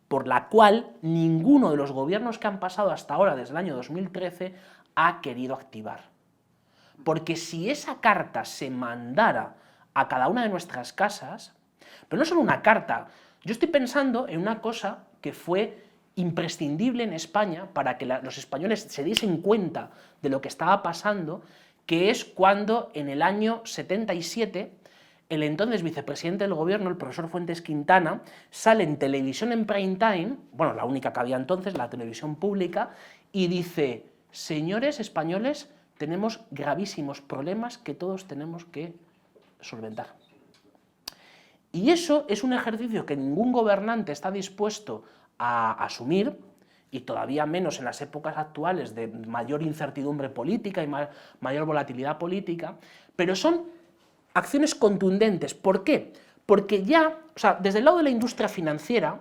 B: por la cual ninguno de los gobiernos que han pasado hasta ahora, desde el año 2013, ha querido activar. Porque si esa carta se mandara a cada una de nuestras casas, pero no solo una carta, yo estoy pensando en una cosa que fue imprescindible en España para que los españoles se diesen cuenta de lo que estaba pasando, que es cuando en el año 77 el entonces vicepresidente del gobierno, el profesor Fuentes Quintana, sale en televisión en prime time, bueno, la única que había entonces, la televisión pública, y dice, señores españoles, tenemos gravísimos problemas que todos tenemos que solventar. Y eso es un ejercicio que ningún gobernante está dispuesto a asumir, y todavía menos en las épocas actuales de mayor incertidumbre política y mayor volatilidad política, pero son acciones contundentes. ¿Por qué? Porque ya, o sea, desde el lado de la industria financiera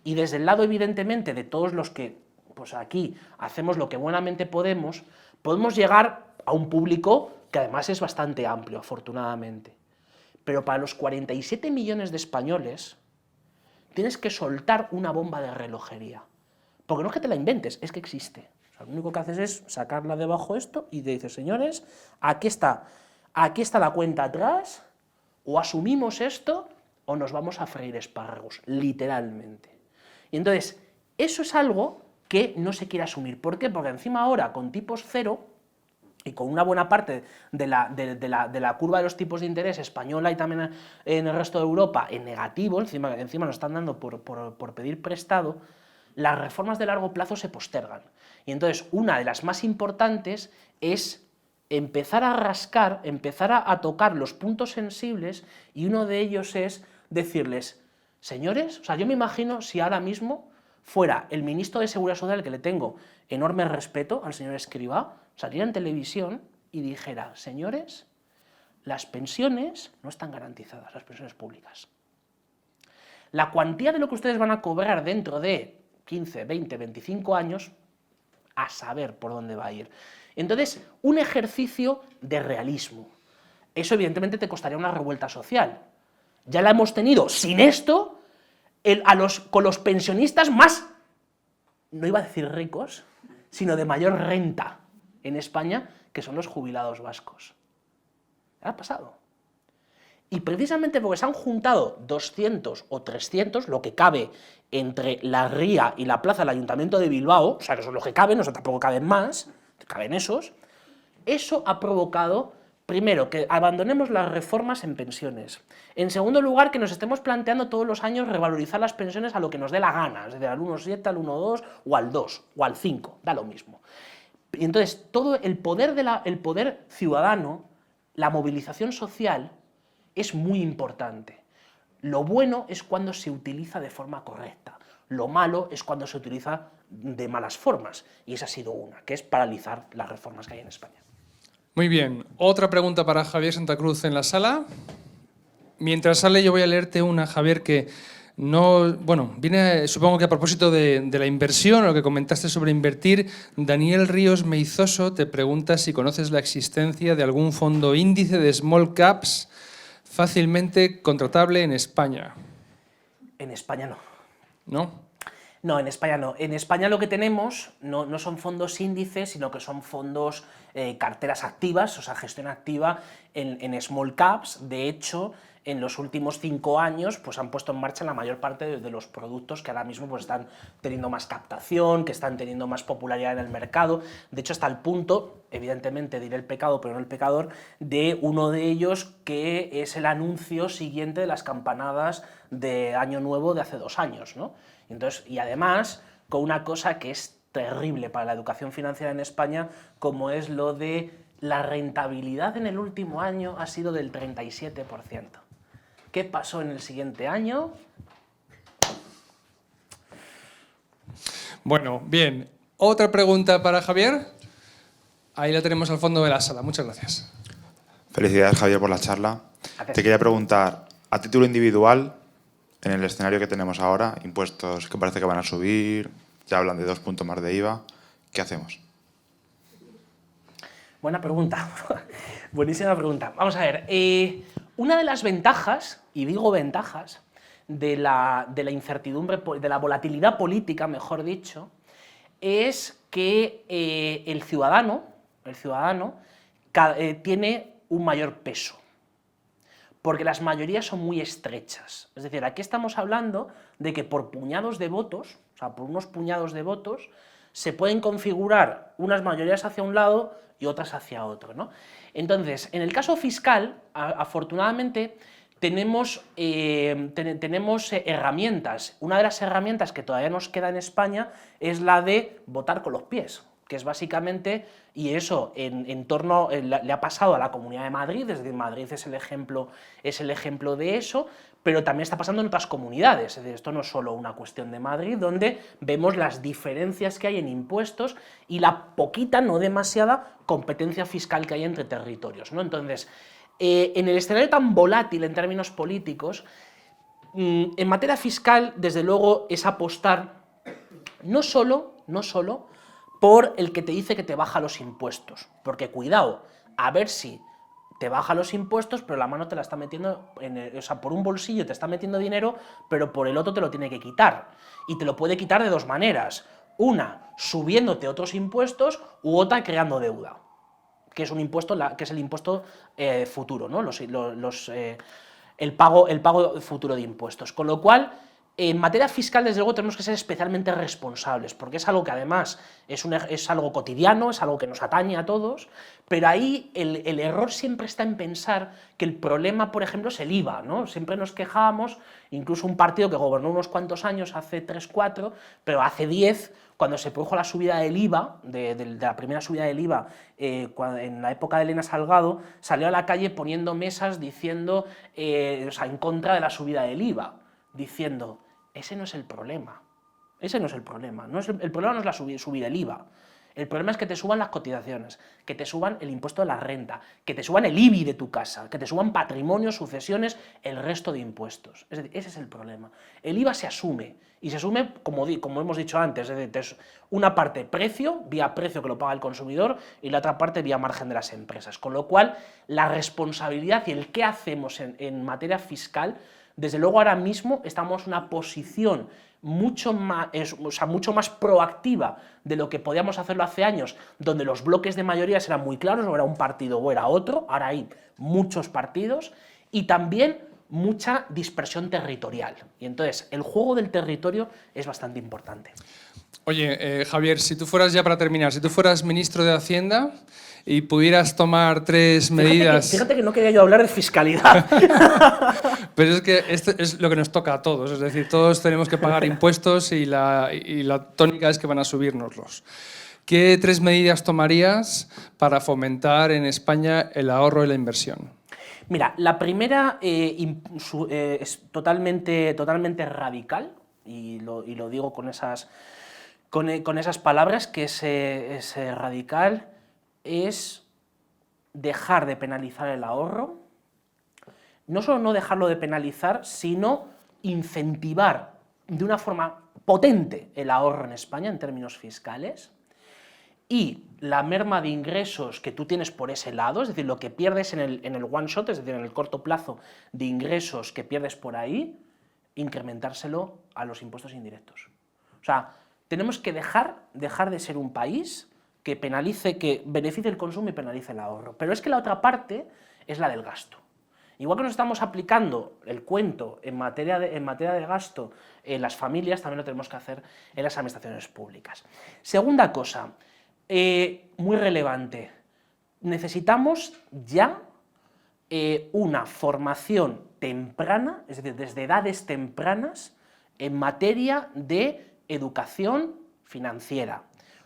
B: y desde el lado, evidentemente, de todos los que, pues aquí, hacemos lo que buenamente podemos llegar a un público que además es bastante amplio, afortunadamente. Pero para los 47 millones de españoles tienes que soltar una bomba de relojería. Porque no es que te la inventes, es que existe. O sea, lo único que haces es sacarla debajo esto y te dices, señores, aquí está la cuenta atrás, o asumimos esto o nos vamos a freír espárragos, literalmente. Y entonces, eso es algo que no se quiere asumir. ¿Por qué? Porque encima ahora, con tipos cero, y con una buena parte de la curva de los tipos de interés española y también en el resto de Europa en negativo, encima nos están dando por pedir prestado, las reformas de largo plazo se postergan. Y entonces, una de las más importantes es empezar a rascar, empezar a tocar los puntos sensibles, y uno de ellos es decirles, señores, o sea, yo me imagino si ahora mismo fuera el ministro de Seguridad Social, que le tengo enorme respeto, al señor Escrivá, saliera en televisión y dijera, señores, las pensiones no están garantizadas, las pensiones públicas. La cuantía de lo que ustedes van a cobrar dentro de 15, 20, 25 años, a saber por dónde va a ir. Entonces, un ejercicio de realismo. Eso evidentemente te costaría una revuelta social. Ya la hemos tenido sin esto, con los pensionistas más, no iba a decir ricos, sino de mayor renta en España, que son los jubilados vascos. ¿Qué ha pasado? Y precisamente porque se han juntado 200 o 300, lo que cabe entre la ría y la plaza del Ayuntamiento de Bilbao, o sea, que eso es lo que caben, o sea, tampoco caben más, caben esos, eso ha provocado, primero, que abandonemos las reformas en pensiones. En segundo lugar, que nos estemos planteando todos los años revalorizar las pensiones a lo que nos dé la gana, es decir, al 1,7, al 1,2 o al 2 o al 5, da lo mismo. Y entonces, todo el poder ciudadano, la movilización social, es muy importante. Lo bueno es cuando se utiliza de forma correcta. Lo malo es cuando se utiliza de malas formas, y esa ha sido una, que es paralizar las reformas que hay en España.
A: Muy bien. Otra pregunta para Javier Santa Cruz en la sala. Mientras sale yo voy a leerte una, Javier, que No, bueno, viene supongo que a propósito de la inversión, o lo que comentaste sobre invertir. Daniel Ríos Meizoso te pregunta si conoces la existencia de algún fondo índice de small caps fácilmente contratable en España.
B: En España no.
A: ¿No?
B: No, en España no. En España lo que tenemos no son fondos índices, sino que son fondos, carteras activas, o sea, gestión activa en small caps. De hecho, en los últimos 5 años pues han puesto en marcha la mayor parte de los productos que ahora mismo pues están teniendo más captación, que están teniendo más popularidad en el mercado. De hecho, hasta el punto, evidentemente diré el pecado, pero no el pecador, de uno de ellos que es el anuncio siguiente de las campanadas de Año Nuevo de hace 2 años, ¿no? Entonces, y además, con una cosa que es terrible para la educación financiera en España, como es lo de la rentabilidad en el último año ha sido del 37%. ¿Qué pasó en el siguiente año?
A: Bueno, bien. ¿Otra pregunta para Javier? Ahí la tenemos al fondo de la sala. Muchas gracias.
E: Felicidades, Javier, por la charla.
B: Gracias.
E: Te quería preguntar, a título individual, en el escenario que tenemos ahora, impuestos que parece que van a subir, ya hablan de 2 puntos más de IVA, ¿qué hacemos?
B: Buena pregunta. Buenísima pregunta. Vamos a ver. Una de las ventajas, y digo ventajas, de la incertidumbre, de la volatilidad política, mejor dicho, es que el ciudadano tiene un mayor peso, porque las mayorías son muy estrechas. Es decir, aquí estamos hablando de que por puñados de votos, o sea, por unos puñados de votos, se pueden configurar unas mayorías hacia un lado y otras hacia otro, ¿no? Entonces, en el caso fiscal, afortunadamente, tenemos herramientas. Una de las herramientas que todavía nos queda en España es la de votar con los pies, que es básicamente, y eso le ha pasado a la Comunidad de Madrid, es decir, Madrid es el ejemplo de eso, pero también está pasando en otras comunidades. Es decir, esto no es solo una cuestión de Madrid, donde vemos las diferencias que hay en impuestos y la poquita, no demasiada, competencia fiscal que hay entre territorios, ¿no? Entonces, en el escenario tan volátil en términos políticos, en materia fiscal, desde luego, es apostar no solo por el que te dice que te baja los impuestos, porque cuidado, a ver si te baja los impuestos, pero la mano te la está metiendo, o sea, por un bolsillo te está metiendo dinero, pero por el otro te lo tiene que quitar. Y te lo puede quitar de 2 maneras. Una, subiéndote otros impuestos, u otra, creando deuda, que es un impuesto, que es el impuesto futuro, ¿no? El pago futuro de impuestos. Con lo cual, en materia fiscal, desde luego, tenemos que ser especialmente responsables, porque es algo que además es algo cotidiano, es algo que nos atañe a todos, pero ahí el error siempre está en pensar que el problema, por ejemplo, es el IVA, ¿no? Siempre nos quejábamos, incluso un partido que gobernó unos cuantos años, hace 3, 4, pero hace 10, cuando se produjo la subida del IVA, de la primera subida del IVA, en la época de Elena Salgado, salió a la calle poniendo mesas diciendo, o sea, en contra de la subida del IVA, diciendo: ese no es el problema, ese no es el problema, el problema no es la subida del IVA, el problema es que te suban las cotizaciones, que te suban el impuesto de la renta, que te suban el IBI de tu casa, que te suban patrimonio, sucesiones, el resto de impuestos. Es decir, ese es el problema. El IVA se asume, y se asume, como hemos dicho antes, es decir, una parte precio, vía precio que lo paga el consumidor, y la otra parte vía margen de las empresas. Con lo cual, la responsabilidad y el qué hacemos en materia fiscal, desde luego ahora mismo estamos en una posición mucho más proactiva de lo que podíamos hacerlo hace años, donde los bloques de mayorías eran muy claros, o era un partido o era otro. Ahora hay muchos partidos y también mucha dispersión territorial. Y entonces el juego del territorio es bastante importante.
A: Oye, Javier, si tú fueras, ya para terminar, si tú fueras ministro de Hacienda y pudieras tomar 3 medidas...
B: Fíjate que no quería yo hablar de fiscalidad.
A: Pero es que esto es lo que nos toca a todos, es decir, todos tenemos que pagar impuestos y la tónica es que van a subírnoslos. ¿Qué 3 medidas tomarías para fomentar en España el ahorro y la inversión?
B: Mira, la primera es totalmente radical, y lo digo con esas palabras, que es radical, es dejar de penalizar el ahorro. No solo no dejarlo de penalizar, sino incentivar de una forma potente el ahorro en España en términos fiscales, y la merma de ingresos que tú tienes por ese lado, es decir, lo que pierdes en el one shot, es decir, en el corto plazo de ingresos que pierdes por ahí, incrementárselo a los impuestos indirectos. O sea, tenemos que dejar de ser un país que beneficie el consumo y penalice el ahorro. Pero es que la otra parte es la del gasto. Igual que nos estamos aplicando el cuento en materia de gasto en las familias, también lo tenemos que hacer en las administraciones públicas. Segunda cosa, muy relevante, necesitamos ya una formación temprana, es decir, desde edades tempranas, en materia de educación financiera.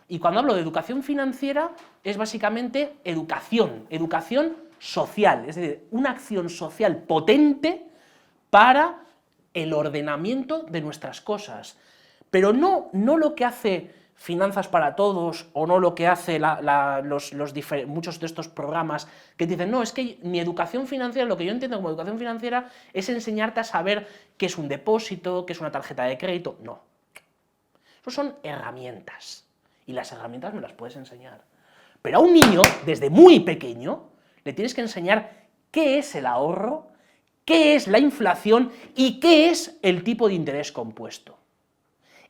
B: Y cuando hablo de educación financiera es básicamente educación social, es decir, una acción social potente para el ordenamiento de nuestras cosas. Pero no lo que hace Finanzas para Todos, o no lo que hace muchos de estos programas que dicen, no, es que mi educación financiera, lo que yo entiendo como educación financiera es enseñarte a saber qué es un depósito, qué es una tarjeta de crédito. No. Eso son herramientas, y las herramientas me las puedes enseñar. Pero a un niño, desde muy pequeño, le tienes que enseñar qué es el ahorro, qué es la inflación y qué es el tipo de interés compuesto.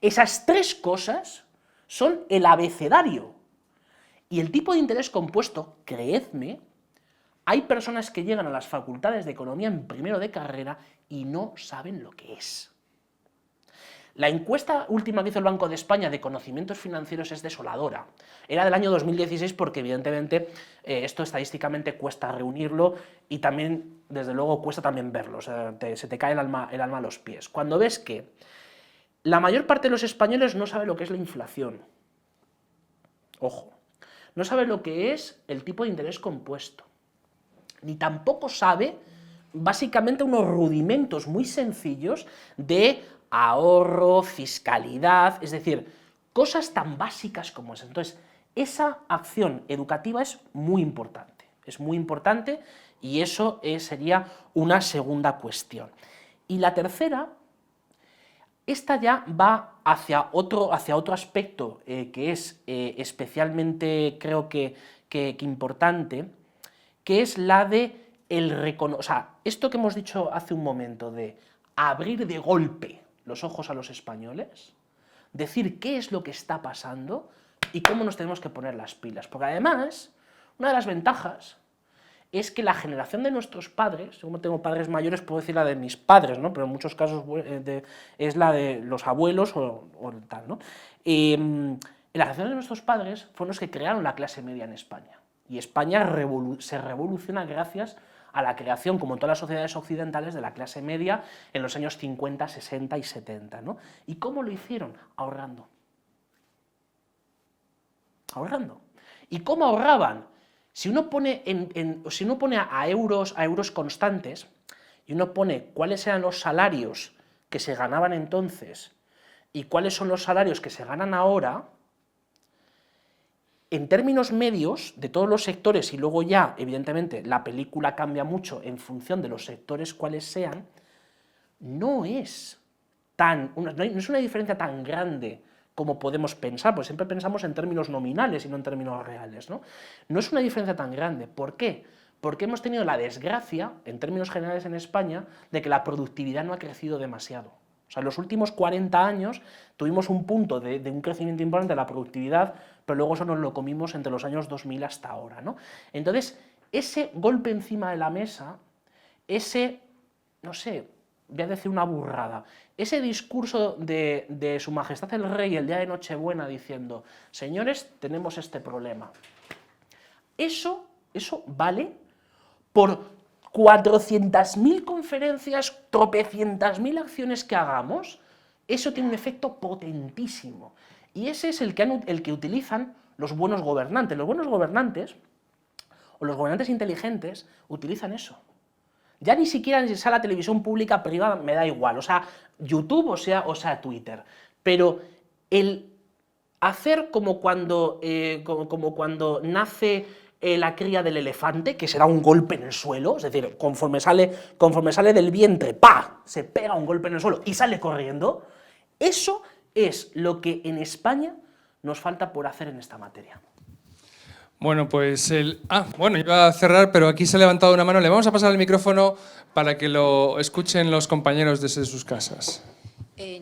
B: Esas tres cosas son el abecedario. Y el tipo de interés compuesto, creedme, hay personas que llegan a las facultades de economía en primero de carrera y no saben lo que es. La encuesta última que hizo el Banco de España de conocimientos financieros es desoladora. Era del año 2016 porque evidentemente esto estadísticamente cuesta reunirlo y también, desde luego, cuesta también verlo, o sea, se te cae el alma a los pies. Cuando ves que la mayor parte de los españoles no sabe lo que es la inflación, ojo, no sabe lo que es el tipo de interés compuesto, ni tampoco sabe básicamente unos rudimentos muy sencillos de ahorro, fiscalidad, es decir, cosas tan básicas como esas. Entonces, esa acción educativa es muy importante y eso sería una segunda cuestión. Y la tercera, esta ya va hacia otro aspecto que es especialmente, creo que importante, que es la de o sea, esto que hemos dicho hace un momento de abrir de golpe los ojos a los españoles, decir qué es lo que está pasando y cómo nos tenemos que poner las pilas. Porque además, una de las ventajas es que la generación de nuestros padres, como tengo padres mayores, puedo decir la de mis padres, ¿no? Pero en muchos casos es la de los abuelos o tal, ¿no? La generación de nuestros padres fueron los que crearon la clase media en España. Y España se revoluciona gracias a la creación, como en todas las sociedades occidentales, de la clase media en los años 50, 60 y 70, ¿no? ¿Y cómo lo hicieron? Ahorrando. Ahorrando. ¿Y cómo ahorraban? Si uno pone a euros constantes, y uno pone cuáles eran los salarios que se ganaban entonces y cuáles son los salarios que se ganan ahora, en términos medios de todos los sectores, y luego ya, evidentemente, la película cambia mucho en función de los sectores cuáles sean, no es una diferencia tan grande como podemos pensar, porque siempre pensamos en términos nominales y no en términos reales, ¿no? No es una diferencia tan grande. ¿Por qué? Porque hemos tenido la desgracia, en términos generales en España, de que la productividad no ha crecido demasiado. O sea, en los últimos 40 años tuvimos un punto de un crecimiento importante de la productividad, pero luego eso nos lo comimos entre los años 2000 hasta ahora, ¿no? Entonces, ese golpe encima de la mesa, no sé, voy a decir una burrada, ese discurso de Su Majestad el Rey el día de Nochebuena diciendo, señores, tenemos este problema. Eso vale por 400.000 conferencias, tropecientas mil acciones que hagamos, eso tiene un efecto potentísimo. Y ese es el que utilizan los buenos gobernantes. Los buenos gobernantes, o los gobernantes inteligentes, utilizan eso. Ya ni siquiera si sea la televisión pública privada, me da igual, o sea, YouTube o sea Twitter. Pero el hacer como cuando nace la cría del elefante, que se da un golpe en el suelo, es decir, conforme sale del vientre, ¡pa!, se pega un golpe en el suelo y sale corriendo. Eso es lo que en España nos falta por hacer en esta materia.
A: Bueno, pues bueno, iba a cerrar, pero aquí se ha levantado una mano. Le vamos a pasar el micrófono para que lo escuchen los compañeros desde sus casas.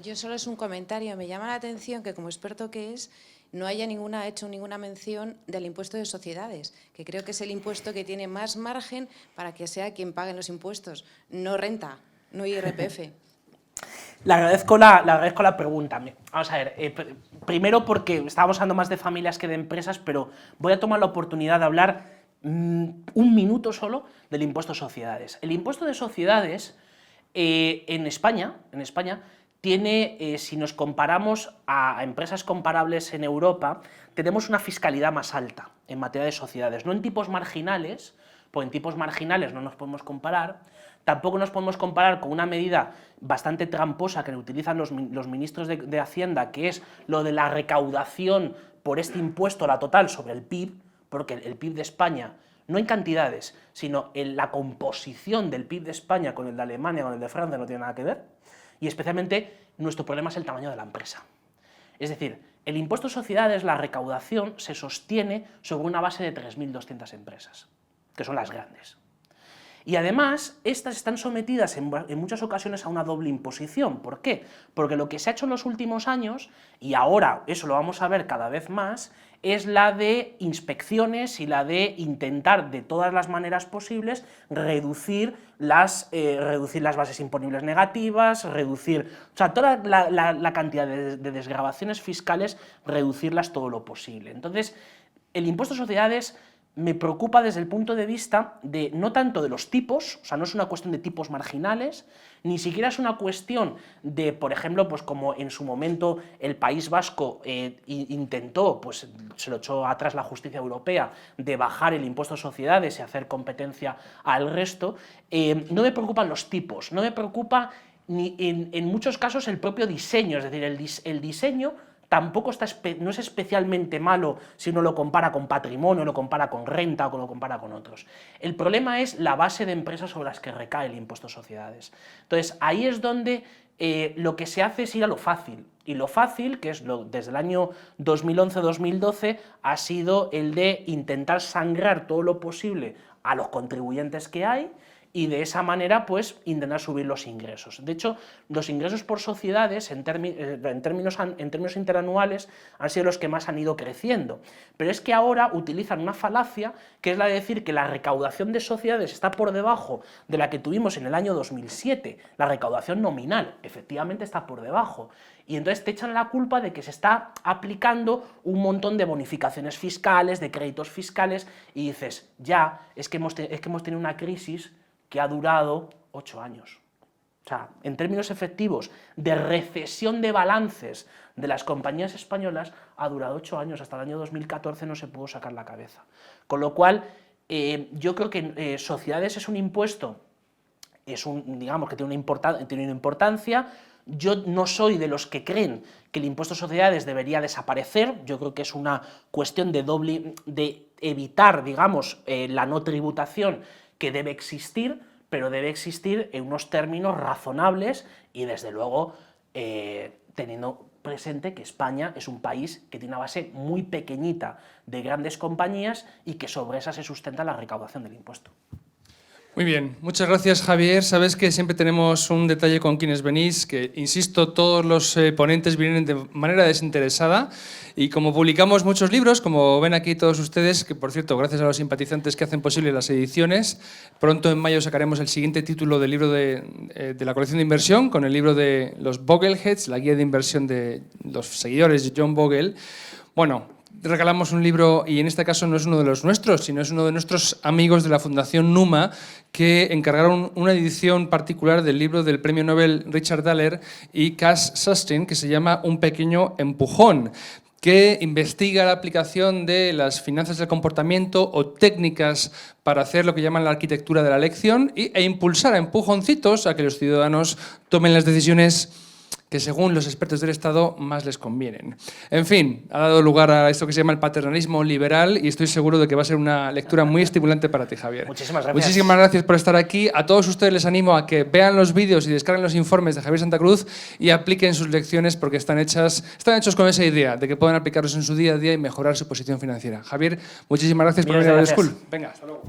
F: Yo solo es un comentario. Me llama la atención que, como experto que es, no haya hecho ninguna mención del impuesto de sociedades, que creo que es el impuesto que tiene más margen para que sea quien pague los impuestos, no renta, no IRPF.
B: Le agradezco la pregunta. Vamos a ver, primero porque estábamos hablando más de familias que de empresas, pero voy a tomar la oportunidad de hablar un minuto solo del impuesto de sociedades. El impuesto de sociedades en España tiene, si nos comparamos a empresas comparables en Europa, tenemos una fiscalidad más alta en materia de sociedades, no en tipos marginales, pues en tipos marginales no nos podemos comparar. Tampoco nos podemos comparar con una medida bastante tramposa que utilizan los ministros de Hacienda, que es lo de la recaudación por este impuesto, la total, sobre el PIB, porque el PIB de España, no en cantidades, sino en la composición del PIB de España con el de Alemania, con el de Francia, no tiene nada que ver, y especialmente nuestro problema es el tamaño de la empresa. Es decir, el impuesto de sociedades, la recaudación, se sostiene sobre una base de 3.200 empresas, que son las grandes. Y además, estas están sometidas en muchas ocasiones a una doble imposición. ¿Por qué? Porque lo que se ha hecho en los últimos años, y ahora eso lo vamos a ver cada vez más, es la de inspecciones y la de intentar de todas las maneras posibles reducir las bases imponibles negativas, toda la cantidad de desgravaciones fiscales, reducirlas todo lo posible. Entonces, el impuesto de sociedades me preocupa desde el punto de vista de no tanto de los tipos, o sea, no es una cuestión de tipos marginales, ni siquiera es una cuestión de, por ejemplo, pues como en su momento el País Vasco intentó, pues se lo echó atrás la justicia europea, de bajar el impuesto a sociedades y hacer competencia al resto. No me preocupan los tipos, no me preocupa ni en muchos casos el propio diseño, es decir, el diseño tampoco no es especialmente malo si uno lo compara con patrimonio, lo compara con renta o lo compara con otros. El problema es la base de empresas sobre las que recae el impuesto a sociedades. Entonces, ahí es donde lo que se hace es ir a lo fácil. Y lo fácil, que es desde el año 2011-2012, ha sido el de intentar sangrar todo lo posible a los contribuyentes que hay, y de esa manera pues intentar subir los ingresos. De hecho, los ingresos por sociedades en términos interanuales han sido los que más han ido creciendo, pero es que ahora utilizan una falacia que es la de decir que la recaudación de sociedades está por debajo de la que tuvimos en el año 2007, la recaudación nominal, efectivamente está por debajo, y entonces te echan la culpa de que se está aplicando un montón de bonificaciones fiscales, de créditos fiscales, y dices, ya, es que hemos tenido una crisis que ha durado 8 años. O sea, en términos efectivos de recesión de balances de las compañías españolas, ha durado 8 años, hasta el año 2014 no se pudo sacar la cabeza. Con lo cual, yo creo que sociedades es un impuesto, digamos que tiene una importancia. Yo no soy de los que creen que el impuesto a sociedades debería desaparecer, yo creo que es una cuestión de evitar, digamos, la no tributación que debe existir, pero debe existir en unos términos razonables y, desde luego, teniendo presente que España es un país que tiene una base muy pequeñita de grandes compañías y que sobre esa se sustenta la recaudación del impuesto.
A: Muy bien, muchas gracias, Javier. Sabes que siempre tenemos un detalle con quienes venís, que, insisto, todos los ponentes vienen de manera desinteresada, y como publicamos muchos libros, como ven aquí todos ustedes, que por cierto, gracias a los simpatizantes que hacen posible las ediciones, pronto en mayo sacaremos el siguiente título del libro de la colección de inversión, con el libro de los Bogleheads, la guía de inversión de los seguidores de John Bogle. Bueno, regalamos un libro, y en este caso no es uno de los nuestros, sino es uno de nuestros amigos de la Fundación Numa, que encargaron una edición particular del libro del premio Nobel Richard Thaler y Cass Sunstein, que se llama Un pequeño empujón, que investiga la aplicación de las finanzas del comportamiento o técnicas para hacer lo que llaman la arquitectura de la elección e impulsar a empujoncitos a que los ciudadanos tomen las decisiones que según los expertos del Estado más les convienen. En fin, ha dado lugar a esto que se llama el paternalismo liberal y estoy seguro de que va a ser una lectura muy estimulante para ti, Javier.
B: Muchísimas gracias.
A: Muchísimas gracias por estar aquí. A todos ustedes les animo a que vean los vídeos y descarguen los informes de Javier Santa Cruz y apliquen sus lecciones porque están hechos con esa idea de que puedan aplicarlos en su día a día y mejorar su posición financiera. Javier, muchísimas gracias por venir a la School. Venga, hasta luego.